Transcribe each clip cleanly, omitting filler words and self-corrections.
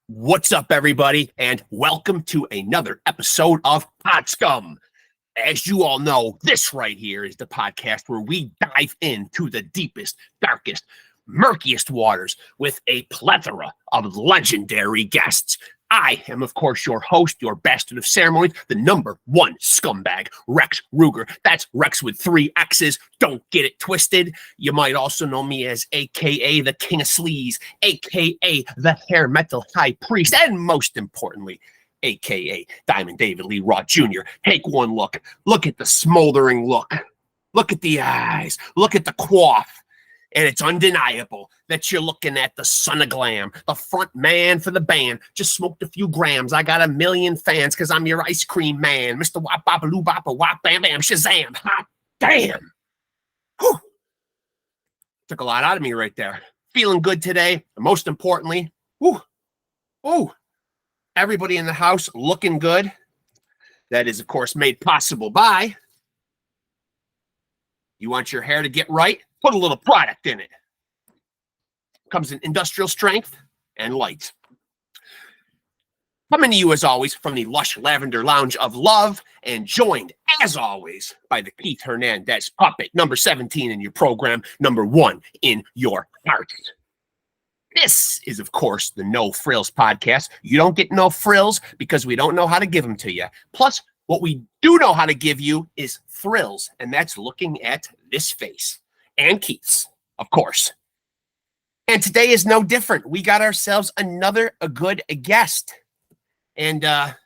What's up, everybody, and welcome to another episode of SCUM. As you all know, this right here is the podcast where we dive into the deepest, darkest, murkiest waters with a plethora of legendary guests. I am, of course, your host, your bastard of ceremonies, the number one scumbag, Rex Ruger. That's Rex with 3 X's. Don't get it twisted. You might also know me as AKA the King of Sleaze, AKA the Hair Metal High Priest, and most importantly, AKA Diamond David Lee Roth Jr. Take one look. Look at the smoldering look. Look at the eyes. Look at the quaff. And it's undeniable that you're looking at the son of glam, the front man for the band. Just smoked a few grams. I got a million fans because I'm your ice cream man. Mr. Wop Boppa Loo Boppa Wop Bam Bam Shazam. Hot damn. Whew. Took a lot out of me right there. Feeling good today. And most importantly, everybody in the house looking good. That is, of course, made possible by you want your hair to get right? Put a little product in it. Comes in industrial strength and light. Coming to you, as always, from the lush lavender lounge of love, and joined, as always, by the Keith Hernandez puppet, number 17 in your program, number 1 in your heart. This is, of course, the No Frills podcast. You don't get no frills because we don't know how to give them to you. Plus, what we do know how to give you is thrills, and that's looking at this face. And Keith's, of course. And today is no different. We got ourselves a good guest. And a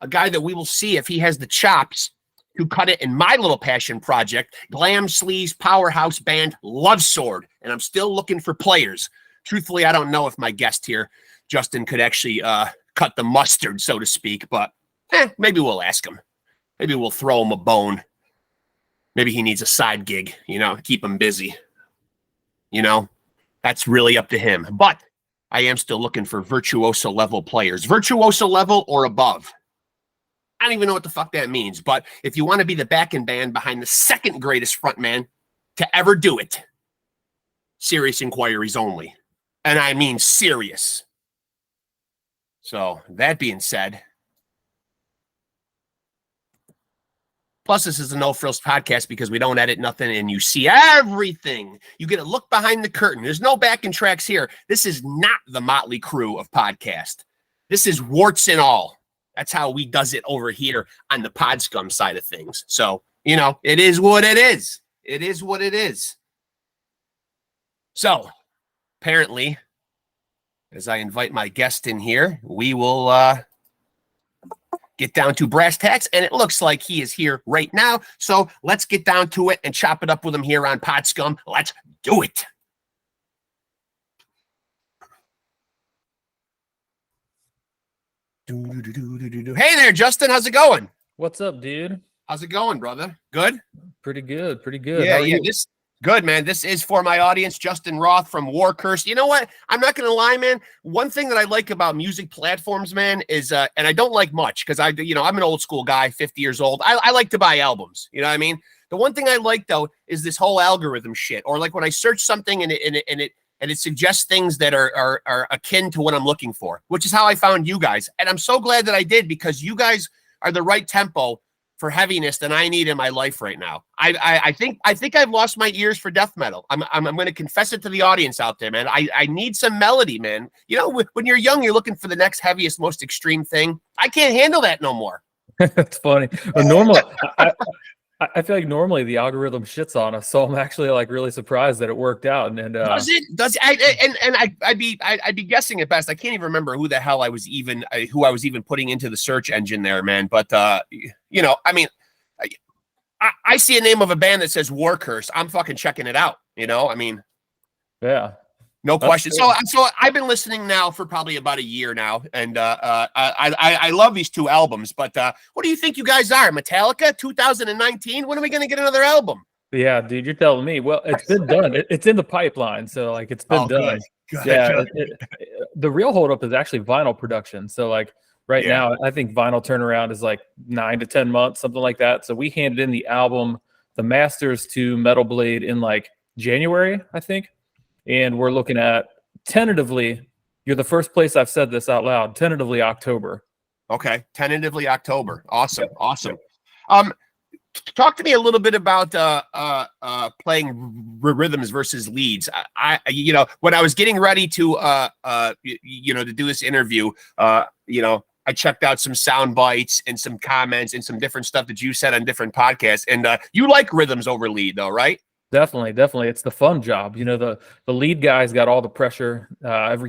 guy that we will see if he has the chops to cut it in my little passion project, Glam Sleaze Powerhouse Band Love Sword. And I'm still looking for players. Truthfully, I don't know if my guest here, Justin, could actually cut the mustard, so to speak. But maybe we'll ask him. Maybe we'll throw him a bone. Maybe he needs a side gig, keep him busy. That's really up to him. But I am still looking for virtuoso level players. Virtuoso level or above. I don't even know what the fuck that means. But if you want to be the backing band behind the second greatest frontman to ever do it, serious inquiries only. And I mean serious. So that being said, plus, this is a No Frills podcast because we don't edit nothing and you see everything. You get a look behind the curtain. There's no backing tracks here. This is not the Motley Crew of podcast. This is warts and all. That's how we does it over here on the PodScum side of things. So, it is what it is. It is what it is. So, apparently, as I invite my guest in here, we will get down to brass tacks, and it looks like he is here right now. So let's get down to it and chop it up with him here on PodScum. Let's do it. Hey there, Justin. How's it going? What's up, dude? How's it going, brother? Good? Pretty good. Pretty good. Yeah. Good, man. This is for my audience, Justin Roth from War Curse. You know what? I'm not going to lie, man. One thing that I like about music platforms, man, is, and I don't like much because I'm an old school guy, 50 years old. I like to buy albums. You know what I mean? The one thing I like, though, is this whole algorithm shit. Or like when I search something and it suggests things that are akin to what I'm looking for, which is how I found you guys. And I'm so glad that I did because you guys are the right tempo for heaviness than I need in my life right now. I think I've lost my ears for death metal. I'm going to confess it to the audience out there, man. I need some melody, man. When you're young, you're looking for the next heaviest, most extreme thing. I can't handle that no more. That's funny. Normally, I feel like normally the algorithm shits on us, so I'm actually like really surprised that it worked out. And does it? I'd be guessing at best. I can't even remember who the hell I was even putting into the search engine there, man. But I see a name of a band that says War Curse. I'm fucking checking it out. Yeah. No question. So I've been listening now for probably about a year now, and I love these 2 albums. But what do you think you guys are? Metallica 2019? When are we going to get another album? Yeah, dude, you're telling me. Well, it's been done. It's in the pipeline, so like it's been done. Good. The real holdup is actually vinyl production. So like right now, I think vinyl turnaround is like 9 to 10 months, something like that. So we handed in the album, the masters to Metal Blade in like January, I think. And we're looking at tentatively You're the first place I've said this out loud. Tentatively October. Okay, tentatively October. Awesome, Yep. awesome. Talk to me a little bit about playing rhythms versus leads. I when I was getting ready to to do this interview, I checked out some sound bites and some comments and some different stuff that you said on different podcasts. And you like rhythms over lead, though, right? Definitely. It's the fun job. The lead guy's got all the pressure.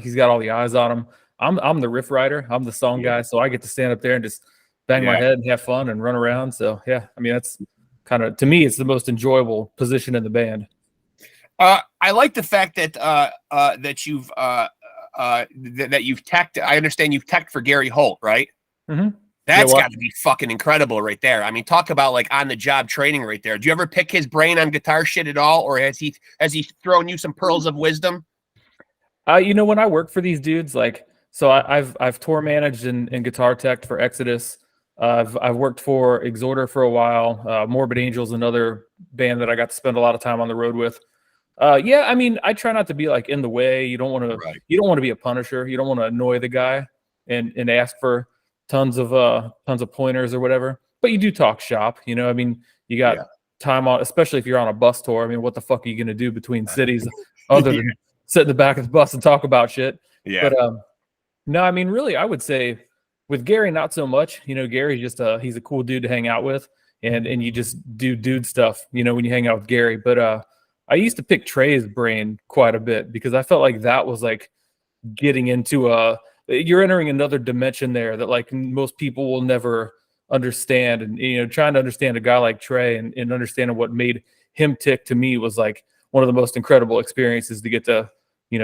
He's got all the eyes on him. I'm the riff writer. I'm the song guy, so I get to stand up there and just bang my head and have fun and run around. So yeah, I mean that's kind of, to me, it's the most enjoyable position in the band. I like the fact that that you've teched. I understand you've teched for Gary Holt, right? Mm-hmm. That's got to be fucking incredible right there. I mean, talk about like on the job training right there. Do you ever pick his brain on guitar shit at all, or has he thrown you some pearls of wisdom? When I work for these dudes, so I've tour managed and guitar teched for Exodus. I've worked for Exhorder for a while. Morbid Angel's another band that I got to spend a lot of time on the road with. I mean, I try not to be like in the way. You don't want to be a punisher. You don't want to annoy the guy and ask for tons of pointers or whatever. But you do talk shop. I mean, you got time on, especially if you're on a bus tour. I mean, what the fuck are you gonna do between cities other than sit in the back of the bus and talk about shit? Yeah. But no, I mean, really, I would say with Gary, not so much. Gary's just he's a cool dude to hang out with, and you just do dude stuff, when you hang out with Gary. But I used to pick Trey's brain quite a bit because I felt like that was like getting into you're entering another dimension there that like most people will never understand. And, trying to understand a guy like Trey and understanding what made him tick, to me, was like one of the most incredible experiences to get to,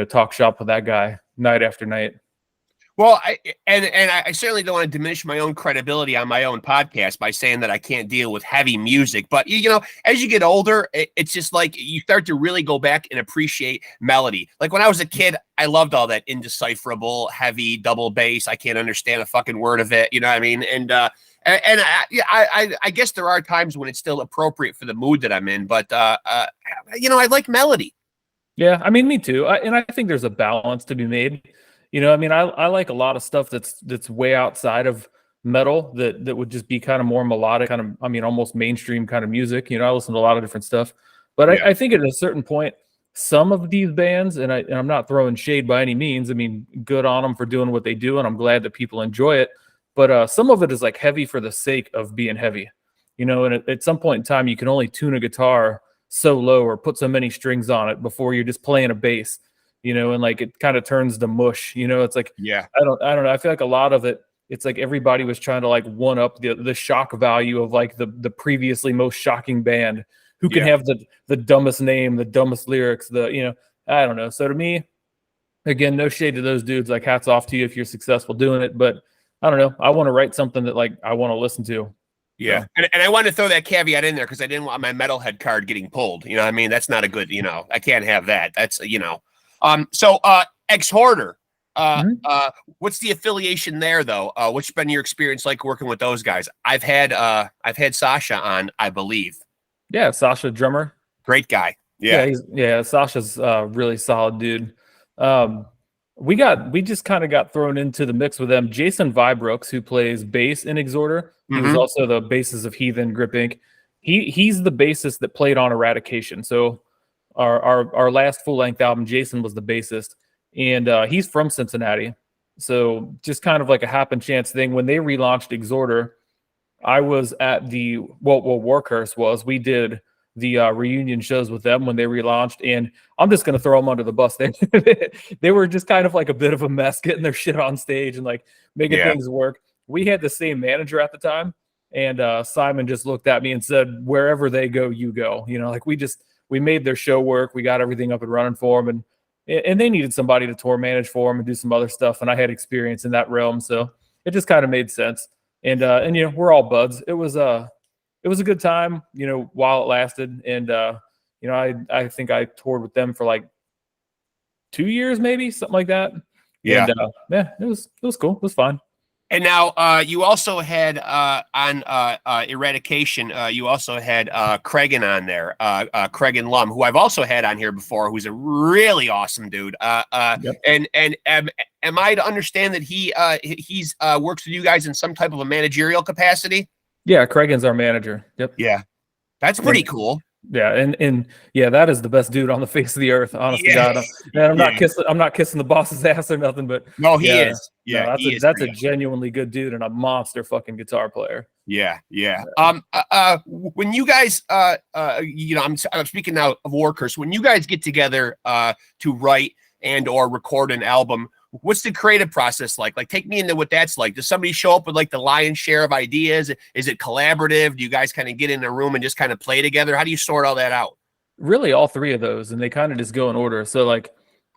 talk shop with that guy night after night. Well, I certainly don't want to diminish my own credibility on my own podcast by saying that I can't deal with heavy music. But, as you get older, it's just like you start to really go back and appreciate melody. Like when I was a kid, I loved all that indecipherable, heavy double bass. I can't understand a fucking word of it. You know what I mean? And I guess there are times when it's still appropriate for the mood that I'm in. But, I like melody. Yeah, I mean, me too. And I think there's a balance to be made. I mean, I like a lot of stuff that's way outside of metal that would just be kind of more melodic, kind of, I mean, almost mainstream kind of music. I listen to a lot of different stuff, but I think at a certain point, some of these bands, and I'm not throwing shade by any means. I mean, good on them for doing what they do, and I'm glad that people enjoy it. But some of it is like heavy for the sake of being heavy, and at some point in time, you can only tune a guitar so low or put so many strings on it before you're just playing a bass. And like it kind of turns to mush. It's like, I don't know. I feel like a lot of it, it's like everybody was trying to like one up the shock value of like the previously most shocking band who can have the dumbest name, the dumbest lyrics, I don't know. So to me, again, no shade to those dudes. Like hats off to you if you're successful doing it. But I don't know. I want to write something that like I want to listen to. Yeah. So. And I wanted to throw that caveat in there because I didn't want my metalhead card getting pulled. I mean, that's not a good, I can't have that. That's, So Exhorder, what's the affiliation there though? What's been your experience like working with those guys? I've had Sasha on, I believe. Yeah, Sasha, drummer. Great guy. Yeah. Sasha's a really solid dude. We just kind of got thrown into the mix with them. Jason Vibrooks, who plays bass in Exhorder, he was also the bassist of Heathen, Grip Inc. He's the bassist that played on Eradication. So our last full-length album, Jason was the bassist, and he's from Cincinnati. So just kind of like a happen chance thing. When they relaunched Exhorder, I was at Warcurse was. We did the reunion shows with them when they relaunched, and I'm just going to throw them under the bus. They were just kind of like a bit of a mess getting their shit on stage and like making things work. We had the same manager at the time, and Simon just looked at me and said, wherever they go, you go. Like we made their show work. We got everything up and running for them, and they needed somebody to tour manage for them and do some other stuff. And I had experience in that realm, so it just kind of made sense. And we're all buds. It was a good time, while it lasted. And I think I toured with them for like 2 years, maybe something like that. Yeah, and, it was cool. It was fun. And now you also had on Eradication, you also had Cregan on there, Cregan Lum, who I've also had on here before, who's a really awesome dude. Yep. And am I to understand that he's works with you guys in some type of a managerial capacity? Yeah, Cregan's our manager. Yep. Yeah, that's pretty cool. Yeah, and yeah, that is the best dude on the face of the earth. Honest to God, I'm not kissing the boss's ass or nothing, but no, he is. Yeah, no, that's a genuinely good dude and a monster fucking guitar player. Yeah. When you guys, I'm speaking now of workers. When you guys get together to write and or record an album, what's the creative process like? Like, take me into what that's like. Does somebody show up with like the lion's share of ideas? Is it collaborative? Do you guys kind of get in a room and just kind of play together? How do you sort all that out? Really, all three of those, and they kind of just go in order. So, like,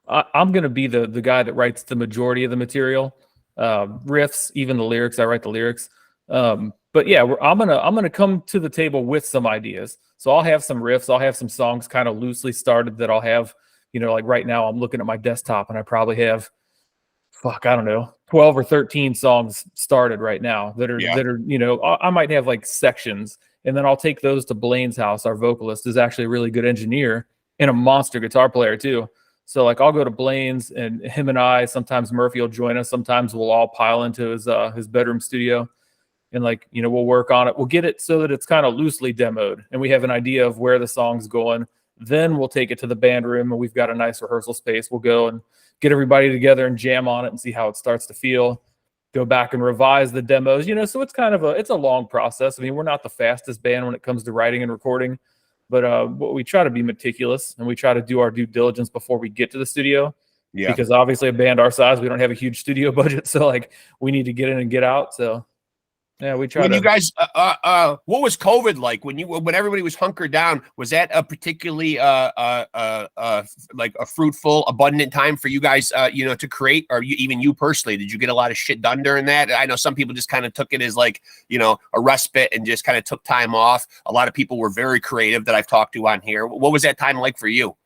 I'm gonna be the guy that writes the majority of the material, riffs, even the lyrics. I write the lyrics. But yeah, I'm gonna come to the table with some ideas. So I'll have some riffs. I'll have some songs kind of loosely started that I'll have. Like right now, I'm looking at my desktop, and I probably have, I don't know, 12 or 13 songs started right now that are, I might have like sections, and then I'll take those to Blaine's house. Our vocalist is actually a really good engineer and a monster guitar player too. So like I'll go to Blaine's, and him and I, sometimes Murphy will join us. Sometimes we'll all pile into his bedroom studio, and we'll work on it. We'll get it so that it's kind of loosely demoed and we have an idea of where the song's going. Then we'll take it to the band room, and we've got a nice rehearsal space. We'll go and get everybody together and jam on it and see how it starts to feel. Go back and revise the demos, so it's kind of it's a long process. I mean, we're not the fastest band when it comes to writing and recording, but we try to be meticulous, and we try to do our due diligence before we get to the studio. Yeah. Because obviously a band our size, we don't have a huge studio budget. So like we need to get in and get out. So yeah, we try. When you guys, what was COVID like when everybody was hunkered down? Was that a particularly like a fruitful, abundant time for you guys, to create, or even you personally? Did you get a lot of shit done during that? I know some people just kind of took it as like a respite and just kind of took time off. A lot of people were very creative that I've talked to on here. What was that time like for you?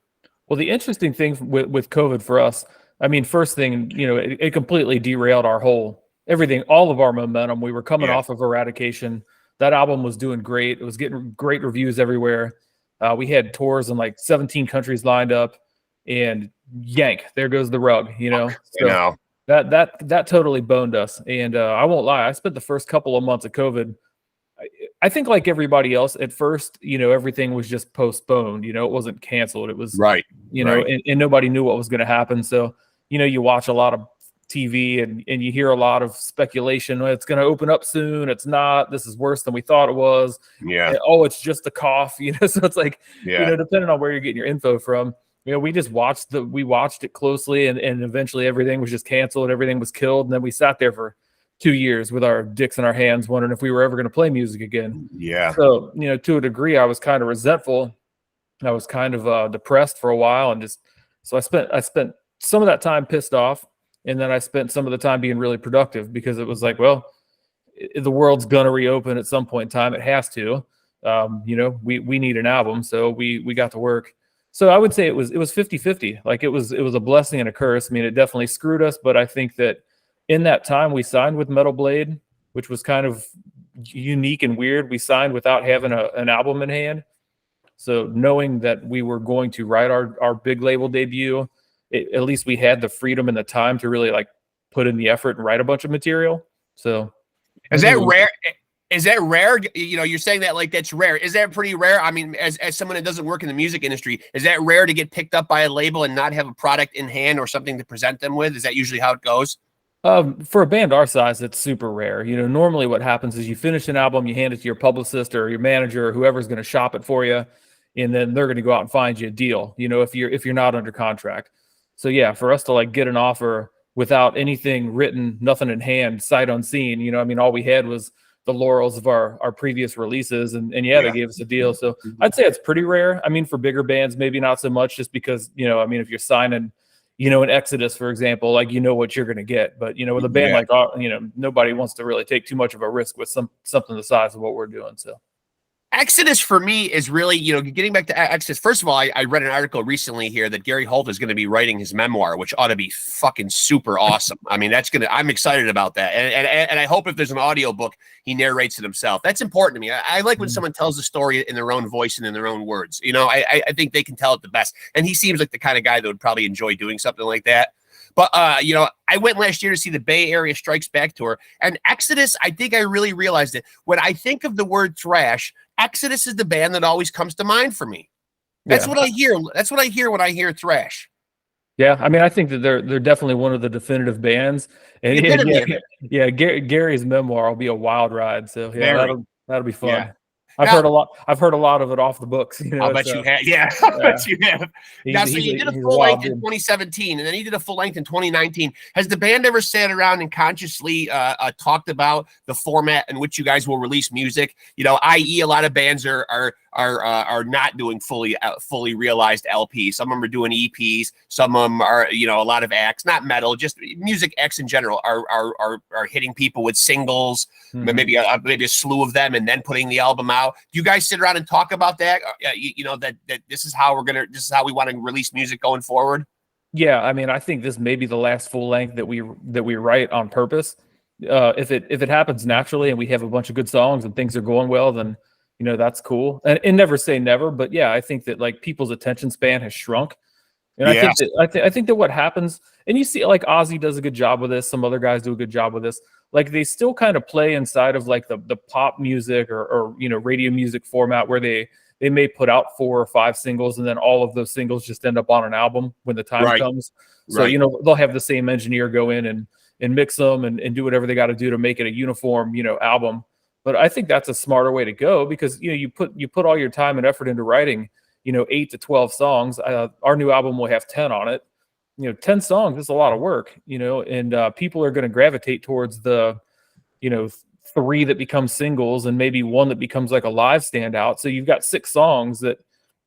Well, the interesting thing with COVID for us, I mean, first thing, it completely derailed our whole. Everything, all of our momentum. We were coming off of Eradication. That album was doing great. It was getting great reviews everywhere. We had tours in like 17 countries lined up, and yank, there goes the rug. So that totally boned us. And I won't lie, I spent the first couple of months of COVID. I think like everybody else at first, everything was just postponed. It wasn't canceled. It was right. And nobody knew what was going to happen. So you watch a lot of TV and you hear a lot of speculation. It's going to open up soon. It's not. This is worse than we thought it was. Yeah. And, it's just a cough. So it's like, depending on where you're getting your info from, we just watched it closely, and eventually everything was just canceled. Everything was killed. And then we sat there for 2 years with our dicks in our hands, wondering if we were ever going to play music again. Yeah. So, to a degree, I was kind of resentful. I was kind of depressed for a while, and so I spent some of that time pissed off. And then I spent some of the time being really productive, because it was like, well, the world's going to reopen at some point in time. It has to. We need an album. So we got to work. So I would say it was 50-50. Like it was a blessing and a curse. I mean, it definitely screwed us. But I think that in that time we signed with Metal Blade, which was kind of unique and weird. We signed without having an album in hand. So knowing that we were going to write our big label debut, at least we had the freedom and the time to really like put in the effort and write a bunch of material. So is that rare? Is that rare? You're saying that like that's rare. Is that pretty rare? I mean, as someone that doesn't work in the music industry, is that rare to get picked up by a label and not have a product in hand or something to present them with? Is that usually how it goes? For a band our size, it's super rare. Normally what happens is you finish an album, you hand it to your publicist or your manager or whoever's going to shop it for you, and then they're going to go out and find you a deal, if you're not under contract. So yeah, for us to like get an offer without anything written, nothing in hand, sight unseen, all we had was the laurels of our previous releases, and they gave us a deal. So I'd say it's pretty rare. I mean, for bigger bands, maybe not so much, just because, if you're signing, an Exodus, for example, like, what you're going to get. But, with a band like, nobody wants to really take too much of a risk with something the size of what we're doing. So. Exodus for me is really, getting back to Exodus. First of all, I read an article recently here that Gary Holt is going to be writing his memoir, which ought to be fucking super awesome. I mean, I'm excited about that. And I hope if there's an audiobook, he narrates it himself. That's important to me. I like when someone tells the story in their own voice and in their own words. I think they can tell it the best. And he seems like the kind of guy that would probably enjoy doing something like that. But, I went last year to see the Bay Area Strikes Back tour, and Exodus, I think I really realized it. When I think of the word thrash, Exodus is the band that always comes to mind for me. That's what I hear. That's what I hear when I hear thrash. Yeah, I mean, I think that they're definitely one of the definitive bands. And Gary's memoir will be a wild ride. So that'll be fun. Yeah. I've heard a lot of it off the books. I'll bet you have. Yeah, I'll bet you have. Now, so you did a full length in 2017, and then you did a full length in 2019. Has the band ever sat around and consciously talked about the format in which you guys will release music? I.e., a lot of bands are not doing fully realized LPs. Some of them are doing EPs. Some of them are, a lot of acts, not metal, just music acts in general are hitting people with singles, maybe a slew of them, and then putting the album out. Do you guys sit around and talk about that? That this is how we want to release music going forward. Yeah, I mean, I think this may be the last full length that we write on purpose. If it happens naturally and we have a bunch of good songs and things are going well, then that's cool. And never say never, but yeah, I think that like people's attention span has shrunk. And I think that what happens, and you see like Ozzy does a good job with this, some other guys do a good job with this. Like they still kind of play inside of like the pop music or radio music format where they may put out 4 or 5 singles and then all of those singles just end up on an album when the time comes. So they'll have the same engineer go in and mix them and do whatever they got to do to make it a uniform album. But I think that's a smarter way to go because you put all your time and effort into writing 8 to 12 songs. Our new album will have 10 on it. 10 songs is a lot of work, and people are going to gravitate towards the 3 that become singles and maybe 1 that becomes like a live standout. So you've got 6 songs that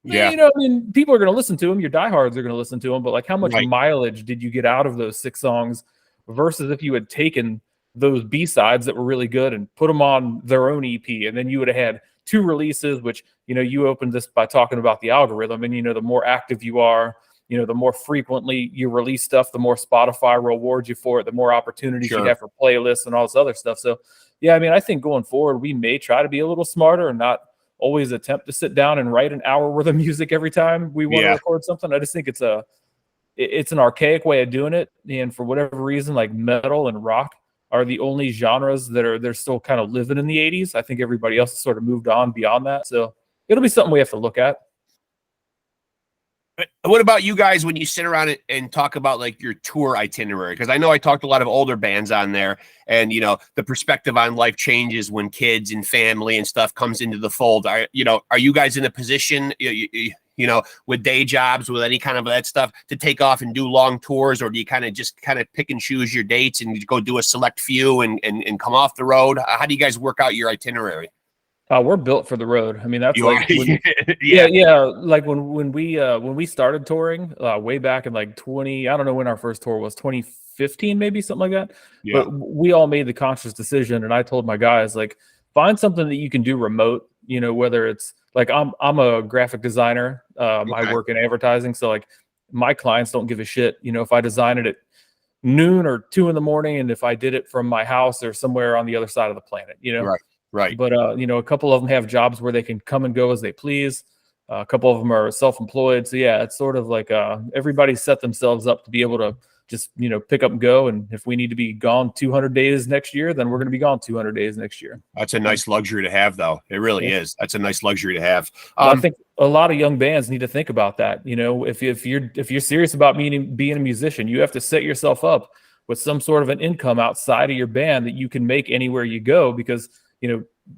people are going to listen to them. Your diehards are going to listen to them, but like how much mileage did you get out of those 6 songs versus if you had taken those B-sides that were really good and put them on their own EP, and then you would have had 2 releases, which you opened this by talking about the algorithm, and the more active you are, the more frequently you release stuff, the more Spotify rewards you for it, the more opportunities you have for playlists and all this other stuff. So yeah, I mean, I think going forward we may try to be a little smarter and not always attempt to sit down and write an hour worth of music every time we want to record something. I just think it's an archaic way of doing it, and for whatever reason, like metal and rock are the only genres they're still kind of living in the 80s. I think everybody else has sort of moved on beyond that. So it'll be something we have to look at. But what about you guys when you sit around and talk about like your tour itinerary? Because I know I talked to a lot of older bands on there, and the perspective on life changes when kids and family and stuff comes into the fold. Are you guys in a position, with day jobs, with any kind of that stuff, to take off and do long tours, or do you kind of pick and choose your dates and go do a select few and come off the road? How do you guys work out your itinerary? We're built for the road. I mean, that's like like when we started touring way back in like I don't know when our first tour was, 2015 maybe, something like that. But we all made the conscious decision, and I told my guys, like, find something that you can do remote, whether it's like I'm a graphic designer. I work in advertising, so like my clients don't give a shit if I design it at noon or 2 in the morning, and if I did it from my house or somewhere on the other side of the planet, Right. But, a couple of them have jobs where they can come and go as they please. A couple of them are self-employed. So, yeah, it's sort of like everybody set themselves up to be able to just, pick up and go. And if we need to be gone 200 days next year, then we're going to be gone 200 days next year. That's a nice luxury to have, though. It really is. That's a nice luxury to have. I think a lot of young bands need to think about that. If you're serious about being a musician, you have to set yourself up with some sort of an income outside of your band that you can make anywhere you go, because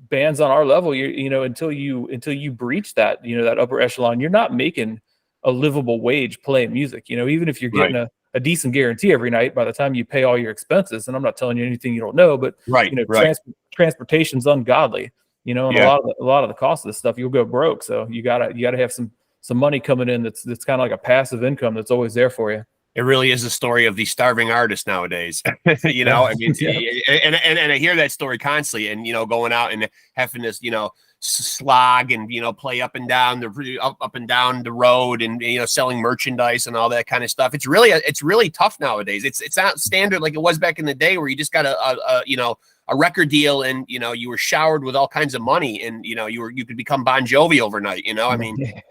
bands on our level, until you breach that, that upper echelon, you're not making a livable wage playing music. Even if you're getting a decent guarantee every night, by the time you pay all your expenses, and I'm not telling you anything you don't know, but transportation's ungodly, and a lot of the cost of this stuff, you'll go broke. So you gotta have some money coming in that's kind of like a passive income that's always there for you. It really is a story of the starving artist nowadays. I mean, and I hear that story constantly, and, going out and having this, slog and, play up and down the road and, selling merchandise and all that kind of stuff. It's really tough nowadays. It's not standard like it was back in the day where you just got a record deal and, you were showered with all kinds of money and, you could become Bon Jovi overnight, I mean,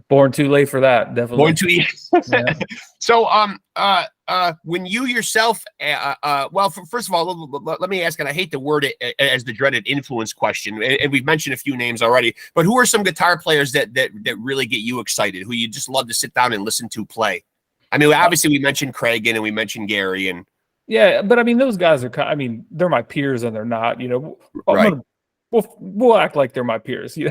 born too late for that. Definitely. Born too yeah. So, when you yourself, first of all, let me ask, and I hate to word it as the dreaded influence question, and we've mentioned a few names already, but who are some guitar players that really get you excited, who you just love to sit down and listen to play? I mean, obviously we mentioned Craig and we mentioned Gary and. Yeah, but I mean, those guys are they're my peers and they're not, right. We'll act like they're my peers. Yeah.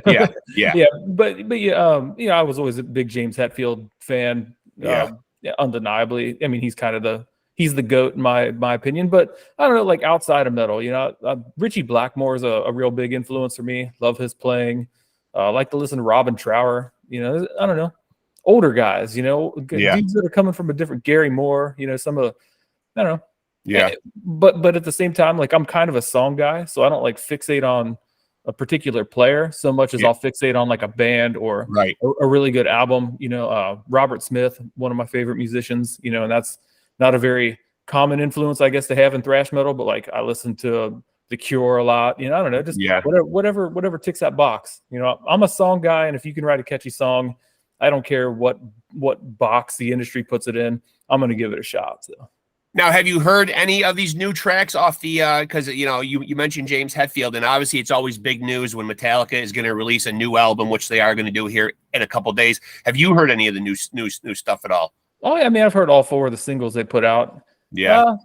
But I was always a big James Hetfield fan. Yeah, undeniably. I mean, he's the GOAT in my opinion. But I don't know, like outside of metal, Richie Blackmore is a real big influence for me. Love his playing. I like to listen to Robin Trower. I don't know, older guys. Dudes that are coming from a different Gary Moore. Some of I don't know. Yeah. But at the same time, like I'm kind of a song guy, so I don't like fixate on a particular player so much as I'll fixate on like a band or a really good album. Robert Smith, one of my favorite musicians, and that's not a very common influence, I guess, to have in thrash metal, but like I listen to The Cure a lot, I don't know, just whatever ticks that box. I'm a song guy, and if you can write a catchy song, I don't care what box the industry puts it in, I'm going to give it a shot. So. Now, have you heard any of these new tracks off the, because, you mentioned James Hetfield, and obviously it's always big news when Metallica is going to release a new album, which they are going to do here in a couple of days. Have you heard any of the new stuff at all? Oh, yeah, I mean, I've heard all 4 of the singles they put out. Yeah.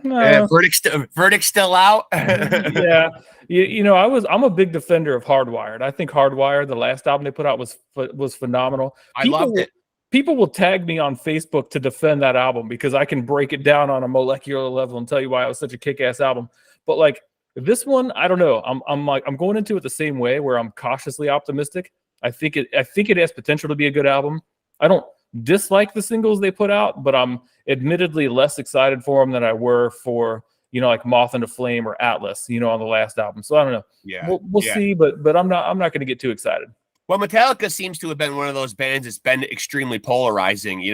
Verdict's still out. Yeah. I'm a big defender of Hardwired. I think Hardwired, the last album they put out, was phenomenal. I loved it. People will tag me on Facebook to defend that album because I can break it down on a molecular level and tell you why it was such a kick-ass album. But like this one, I don't know. I'm going into it the same way where I'm cautiously optimistic. I think it has potential to be a good album. I don't dislike the singles they put out, but I'm admittedly less excited for them than I were for like Moth into Flame or Atlas, on the last album. So I don't know. Yeah, we'll see, but I'm not going to get too excited. Well, Metallica seems to have been one of those bands that's been extremely polarizing,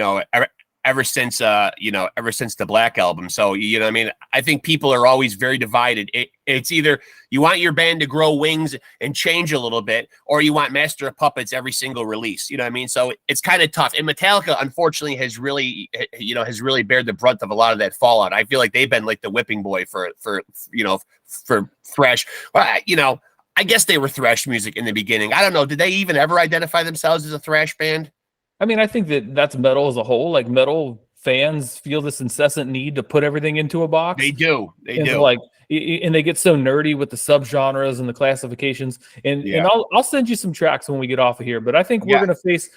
ever since the Black Album. So, I mean, I think people are always very divided. It's either you want your band to grow wings and change a little bit, or you want Master of Puppets every single release. You know what I mean? So it's kind of tough. And Metallica, unfortunately, has really bared the brunt of a lot of that fallout. I feel like they've been like the whipping boy for thrash. Well, I guess they were thrash music in the beginning. I don't know. Did they even ever identify themselves as a thrash band? I mean, I think that's metal as a whole. Like metal fans feel this incessant need to put everything into a box. They do. And they get so nerdy with the subgenres and the classifications. And I'll send you some tracks when we get off of here. But I think we're gonna face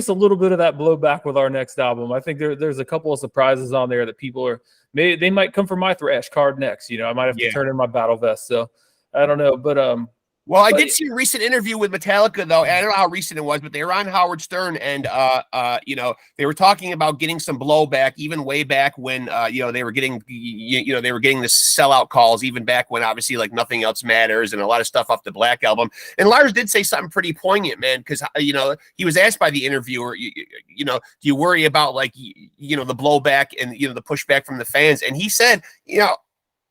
a little bit of that blowback with our next album. I think there's a couple of surprises on there that people they might come for my thrash card next. I might have to turn in my battle vest. So. I don't know, but I did see a recent interview with Metallica though. And I don't know how recent it was, but they were on Howard Stern, and they were talking about getting some blowback even way back when they were getting the sellout calls even back when obviously like Nothing Else Matters and a lot of stuff off the Black Album. And Lars did say something pretty poignant, man, because he was asked by the interviewer, do you worry about like the blowback and the pushback from the fans? And he said,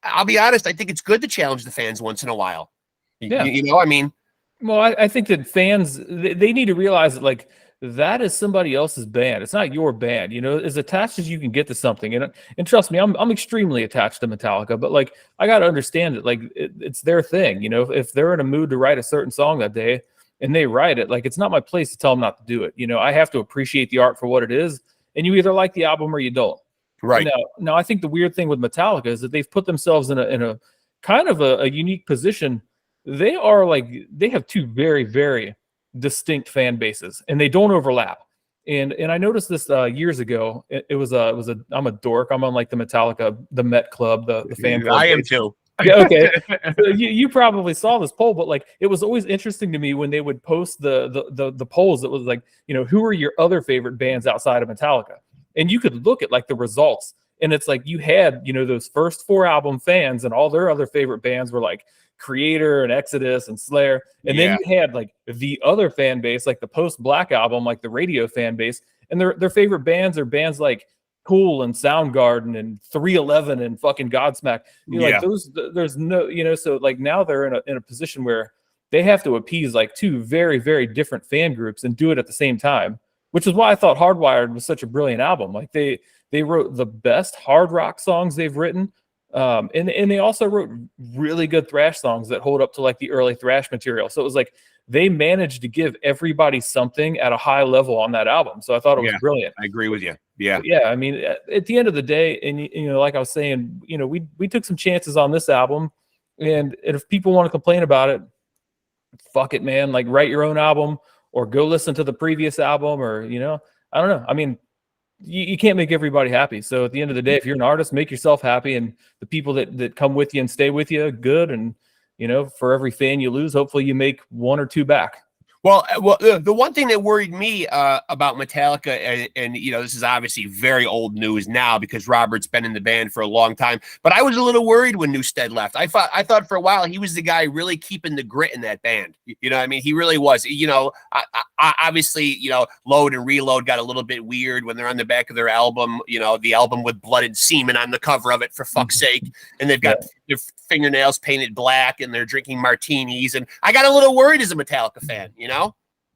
I'll be honest, I think it's good to challenge the fans once in a while. Yeah. I mean. Well, I think that fans, they need to realize that, like, that is somebody else's band. It's not your band, as attached as you can get to something. And trust me, I'm extremely attached to Metallica, but, like, I got to understand that, like, it's their thing. If they're in a mood to write a certain song that day and they write it, like, it's not my place to tell them not to do it. I have to appreciate the art for what it is, and you either like the album or you don't. Right. Now, I think the weird thing with Metallica is that they've put themselves in a kind of a unique position. They have 2 very, very distinct fan bases, and they don't overlap. And I noticed this years ago. I'm a dork. I'm on like the Metallica, the Met Club, the fan club. I am too. Yeah, okay. So you probably saw this poll, but like it was always interesting to me when they would post the polls that was like, who are your other favorite bands outside of Metallica? And you could look at like the results, and it's like you had, those first 4 album fans, and all their other favorite bands were like Creator and Exodus and Slayer. And then you had like the other fan base, like the post-Black album, like the radio fan base, and their favorite bands are bands like Cool and Soundgarden and 311 and fucking Godsmack. Like those, there's no, so like now they're in a position where they have to appease like two very, very different fan groups and do it at the same time, which is why I thought Hardwired was such a brilliant album. Like they wrote the best hard rock songs they've written. And they also wrote really good thrash songs that hold up to like the early thrash material. So it was like they managed to give everybody something at a high level on that album. So I thought it was brilliant. I agree with you. Yeah. Yeah. I mean, at the end of the day, and like I was saying, we took some chances on this album, and if people want to complain about it, fuck it, man. Like write your own album or go listen to the previous album, or, I don't know. I mean, you can't make everybody happy. So at the end of the day, if you're an artist, make yourself happy, and the people that come with you and stay with you, good. And, for every fan you lose, hopefully you make one or two back. Well, the one thing that worried me about Metallica, and this is obviously very old news now because Robert's been in the band for a long time, but I was a little worried when Newsted left. I thought for a while he was the guy really keeping the grit in that band. I mean, he really was. Obviously, Load and Reload got a little bit weird when they're on the back of their album. The album with blood and semen on the cover of it, for fuck's sake, and they've got their fingernails painted black and they're drinking martinis, and I got a little worried as a Metallica fan.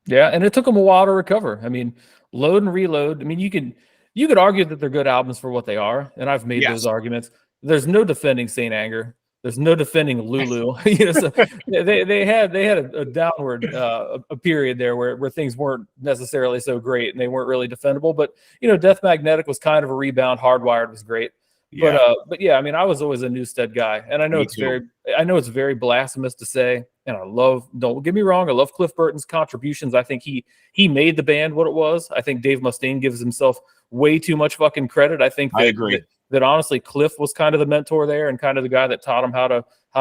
Yeah, and it took them a while to recover. I mean, Load and Reload. I mean, you could argue that they're good albums for what they are, and I've made those arguments. There's no defending Saint Anger. There's no defending Lulu. So they had a downward a period there where things weren't necessarily so great and they weren't really defendable. But Death Magnetic was kind of a rebound. Hardwired was great. But yeah, I mean, I was always a Newsted guy, and I know it's very blasphemous to say, and don't get me wrong, I love Cliff Burton's contributions. I think he made the band what it was. I think Dave Mustaine gives himself way too much fucking credit. I think I agree that honestly Cliff was kind of the mentor there and kind of the guy that taught him how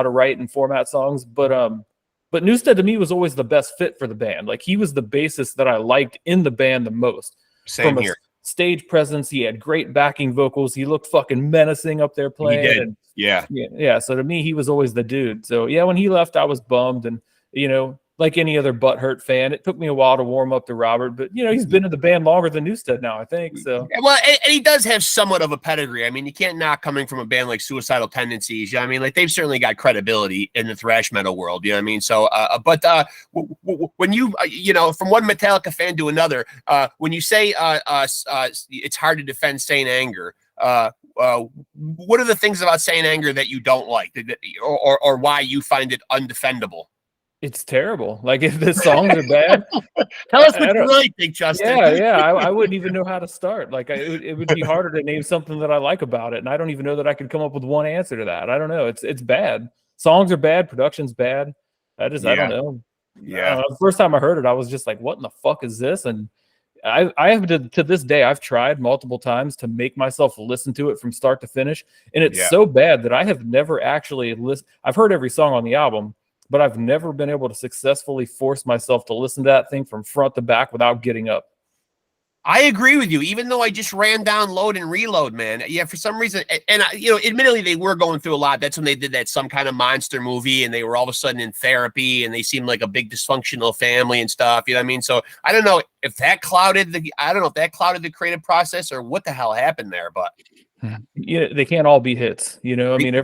to write and format songs. But Newsted to me was always the best fit for the band. Like he was the bassist that I liked in the band the most. Same here. Stage presence, he had great backing vocals. He looked fucking menacing up there playing. He did. And, yeah. So to me, he was always the dude. So yeah, when he left, I was bummed. And like any other butthurt fan, it took me a while to warm up to Robert. But he's been in the band longer than Newsted now, I think. So well, and he does have somewhat of a pedigree. I mean, you can't knock coming from a band like Suicidal Tendencies. I mean, like they've certainly got credibility in the thrash metal world. You know what I mean? So, when you from one Metallica fan to another, when you say it's hard to defend Saint Anger, what are the things about Saint Anger that you don't like, or why you find it undefendable? It's terrible. Like if the songs are bad, tell us what you really think, Justin. Yeah. I wouldn't even know how to start. Like it would be harder to name something that I like about it, and I don't even know that I could come up with one answer to that. I don't know. It's bad. Songs are bad. Production's bad. I don't know. Yeah. The first time I heard it, I was just like, "What in the fuck is this?" And I have to this day, I've tried multiple times to make myself listen to it from start to finish, and it's so bad that I have never actually listened. I've heard every song on the album, but I've never been able to successfully force myself to listen to that thing from front to back without getting up. I agree with you, even though I just ran down Load and Reload, man. Yeah, for some reason, and admittedly, they were going through a lot. That's when they did that Some Kind of Monster movie, and they were all of a sudden in therapy, and they seemed like a big dysfunctional family and stuff. You know what I mean? So I don't know if that clouded the creative process or what the hell happened there, but. They can't all be hits. I mean,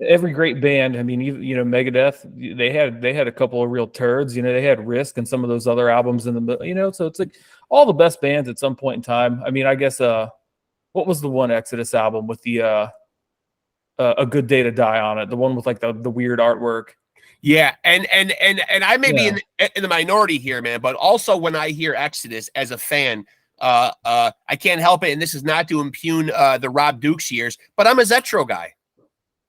every great band. I mean, Megadeth. They had a couple of real turds. They had Risk and some of those other albums in the middle. So it's like all the best bands at some point in time. I mean, I guess what was the one Exodus album with the A Good Day to Die on it? The one with like the weird artwork. Yeah, and I may be in the minority here, man. But also when I hear Exodus as a fan. I can't help it, and this is not to impugn the Rob Dukes years, but I'm a Zetro guy.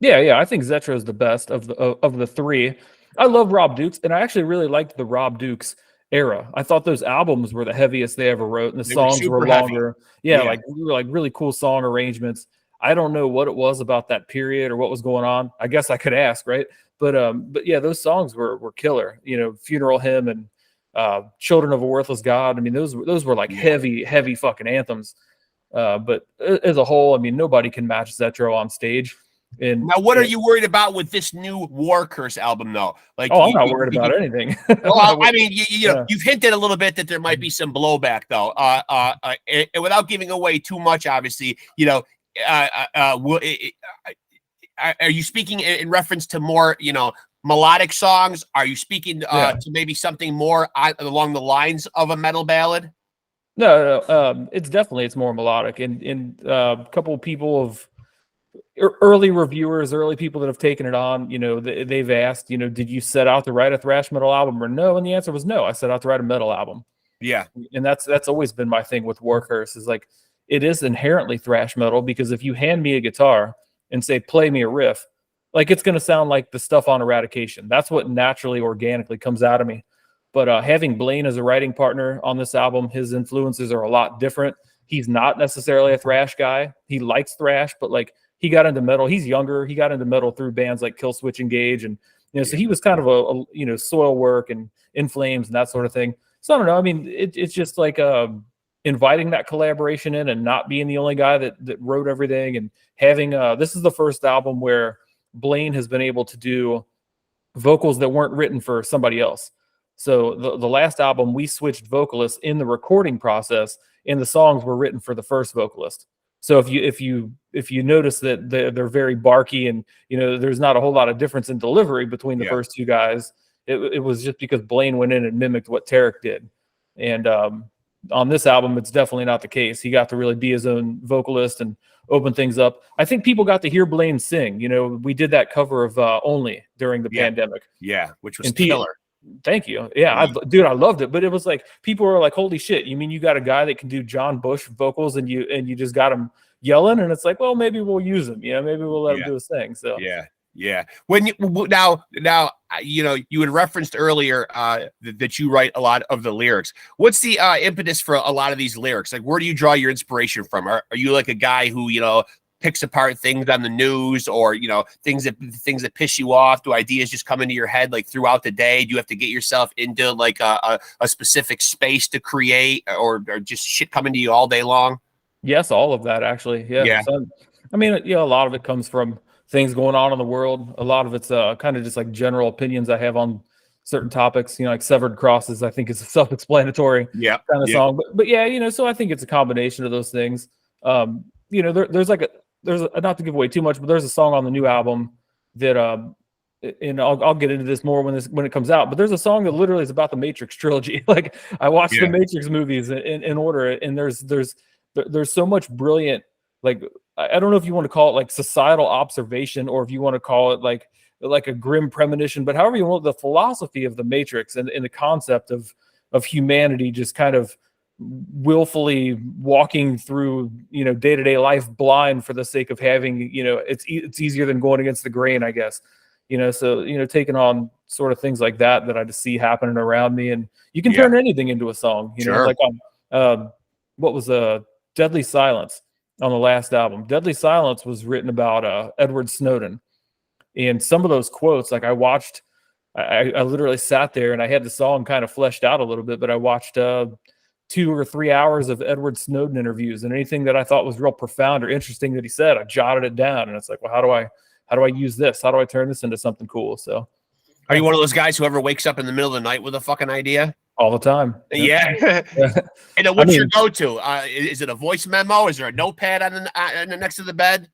Yeah, I think Zetro is the best of the three. I love Rob Dukes, and I actually really liked the Rob Dukes era. I thought those albums were the heaviest they ever wrote, and the songs were longer. Yeah, like really cool song arrangements. I don't know what it was about that period or what was going on. I guess I could ask, right? But yeah, those songs were killer. Funeral Hymn and Children of a Worthless God. I mean, those were like heavy fucking anthems. But as a whole, I mean, nobody can match Zetro on stage. And now, what are you worried about with this new War Curse album, though? Like, I'm not worried about anything. Well, I mean, you know, you've hinted a little bit that there might be some blowback, though. And without giving away too much, obviously, you know, are you speaking in reference to more, you know, melodic songs? Are you speaking to maybe something more along the lines of a metal ballad? No, it's more melodic, and a couple of people have early reviewers, early people that have taken it on, you know, they've asked, you know, did you set out to write a thrash metal album or no? And the answer was no. I set out to write a metal album. Yeah, and that's always been my thing with War Curse, is like, it is inherently thrash metal, because if you hand me a guitar and say play me a riff, like, it's going to sound like the stuff on Eradication. That's what naturally, organically comes out of me. But having Blaine as a writing partner on this album, his influences are a lot different. He's not necessarily a thrash guy. He likes thrash, but like, he got into metal. He's younger. He got into metal through bands like Killswitch Engage, and you know, so he was kind of a you know, Soil Work and In Flames and that sort of thing. So I don't know. I mean, it's just like inviting that collaboration in, and not being the only guy that wrote everything, and having this is the first album where Blaine has been able to do vocals that weren't written for somebody else. So the last album, we switched vocalists in the recording process, and the songs were written for the first vocalist. So if you notice that they're very barky, and you know, there's not a whole lot of difference in delivery between the first two guys, it was just because Blaine went in and mimicked what Tarek did. And on this album, it's definitely not the case. He got to really be his own vocalist and open things up. I think people got to hear Blaine sing. You know, we did that cover of Only during the pandemic. Yeah, which was killer. Thank you. Yeah, dude, I loved it. But it was like, people were like, "Holy shit! You mean you got a guy that can do John Bush vocals, and you just got him yelling?" And it's like, well, maybe we'll use him. You know, maybe we'll let him do his thing. So yeah. When you now, you know, you had referenced earlier that you write a lot of the lyrics. What's the impetus for a lot of these lyrics? Like, where do you draw your inspiration from? Are you like a guy who, you know, picks apart things on the news, or you know, things that piss you off? Do ideas just come into your head like throughout the day? Do you have to get yourself into like a specific space to create, or just shit coming to you all day long? Yes, all of that, actually. Yeah. So, I mean, you know, a lot of it comes from things going on in the world. A lot of it's kind of just like general opinions I have on certain topics. You know, like Severed Crosses, I think, is a self-explanatory kind of song. But yeah, you know, so I think it's a combination of those things. You know, there's not to give away too much, but there's a song on the new album that and I'll get into this more when it comes out, but there's a song that literally is about the Matrix trilogy. Like, I watched the Matrix movies in order, and there's so much brilliant, like, I don't know if you want to call it like societal observation, or if you want to call it like a grim premonition, but however you want, the philosophy of the Matrix and the concept of humanity just kind of willfully walking through, you know, day-to-day life blind for the sake of having, you know, it's easier than going against the grain, I guess. You know, so, you know, taking on sort of things like that I just see happening around me, and you can turn anything into a song, you know, like on what was Deadly Silence on the last album. Deadly Silence was written about Edward Snowden, and some of those quotes, like, I literally sat there and I had the song kind of fleshed out a little bit, but I watched 2 or 3 hours of Edward Snowden interviews, and anything that I thought was real profound or interesting that he said, I jotted it down, and it's like, well, how do I use this? How do I turn this into something cool? So, are you one of those guys who ever wakes up in the middle of the night with a fucking idea? All the time. Yeah. And then what's your go-to? Is it a voice memo? Is there a notepad on the next to the bed?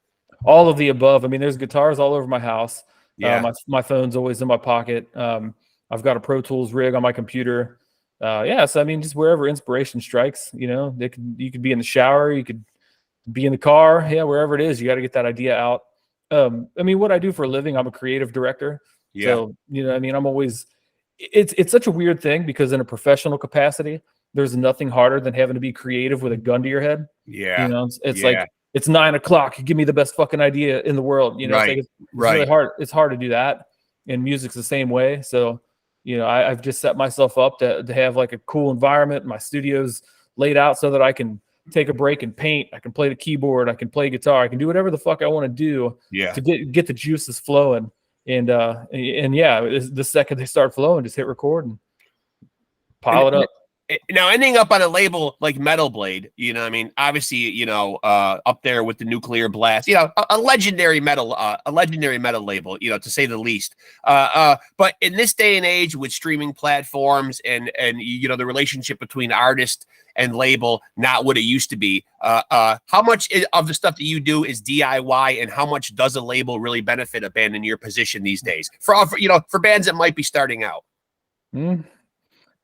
All of the above. I mean, there's guitars all over my house. Yeah. My phone's always in my pocket. I've got a Pro Tools rig on my computer. So I mean, just wherever inspiration strikes, you know, you could be in the shower, you could be in the car, wherever it is, you got to get that idea out. I mean, what I do for a living, I'm a creative director. Yeah. So, you know, I mean, I'm always, it's such a weird thing, because in a professional capacity, there's nothing harder than having to be creative with a gun to your head. Yeah. You know, it's like, it's 9 o'clock. Give me the best fucking idea in the world. You know, it's really hard. It's hard to do that. And music's the same way. So, you know, I've just set myself up to have like a cool environment. My studio's laid out so that I can take a break and paint. I can play the keyboard. I can play guitar. I can do whatever the fuck I want to do to get the juices flowing. And the second they start flowing, just hit record and pile it up. Now, ending up on a label like Metal Blade, you know, I mean, obviously, you know, up there with the Nuclear Blast, you know, a legendary metal label, you know, to say the least. But in this day and age, with streaming platforms and you know, the relationship between artist and label, not what it used to be. How much of the stuff that you do is DIY, and how much does a label really benefit a band in your position these days? For you know, for bands that might be starting out.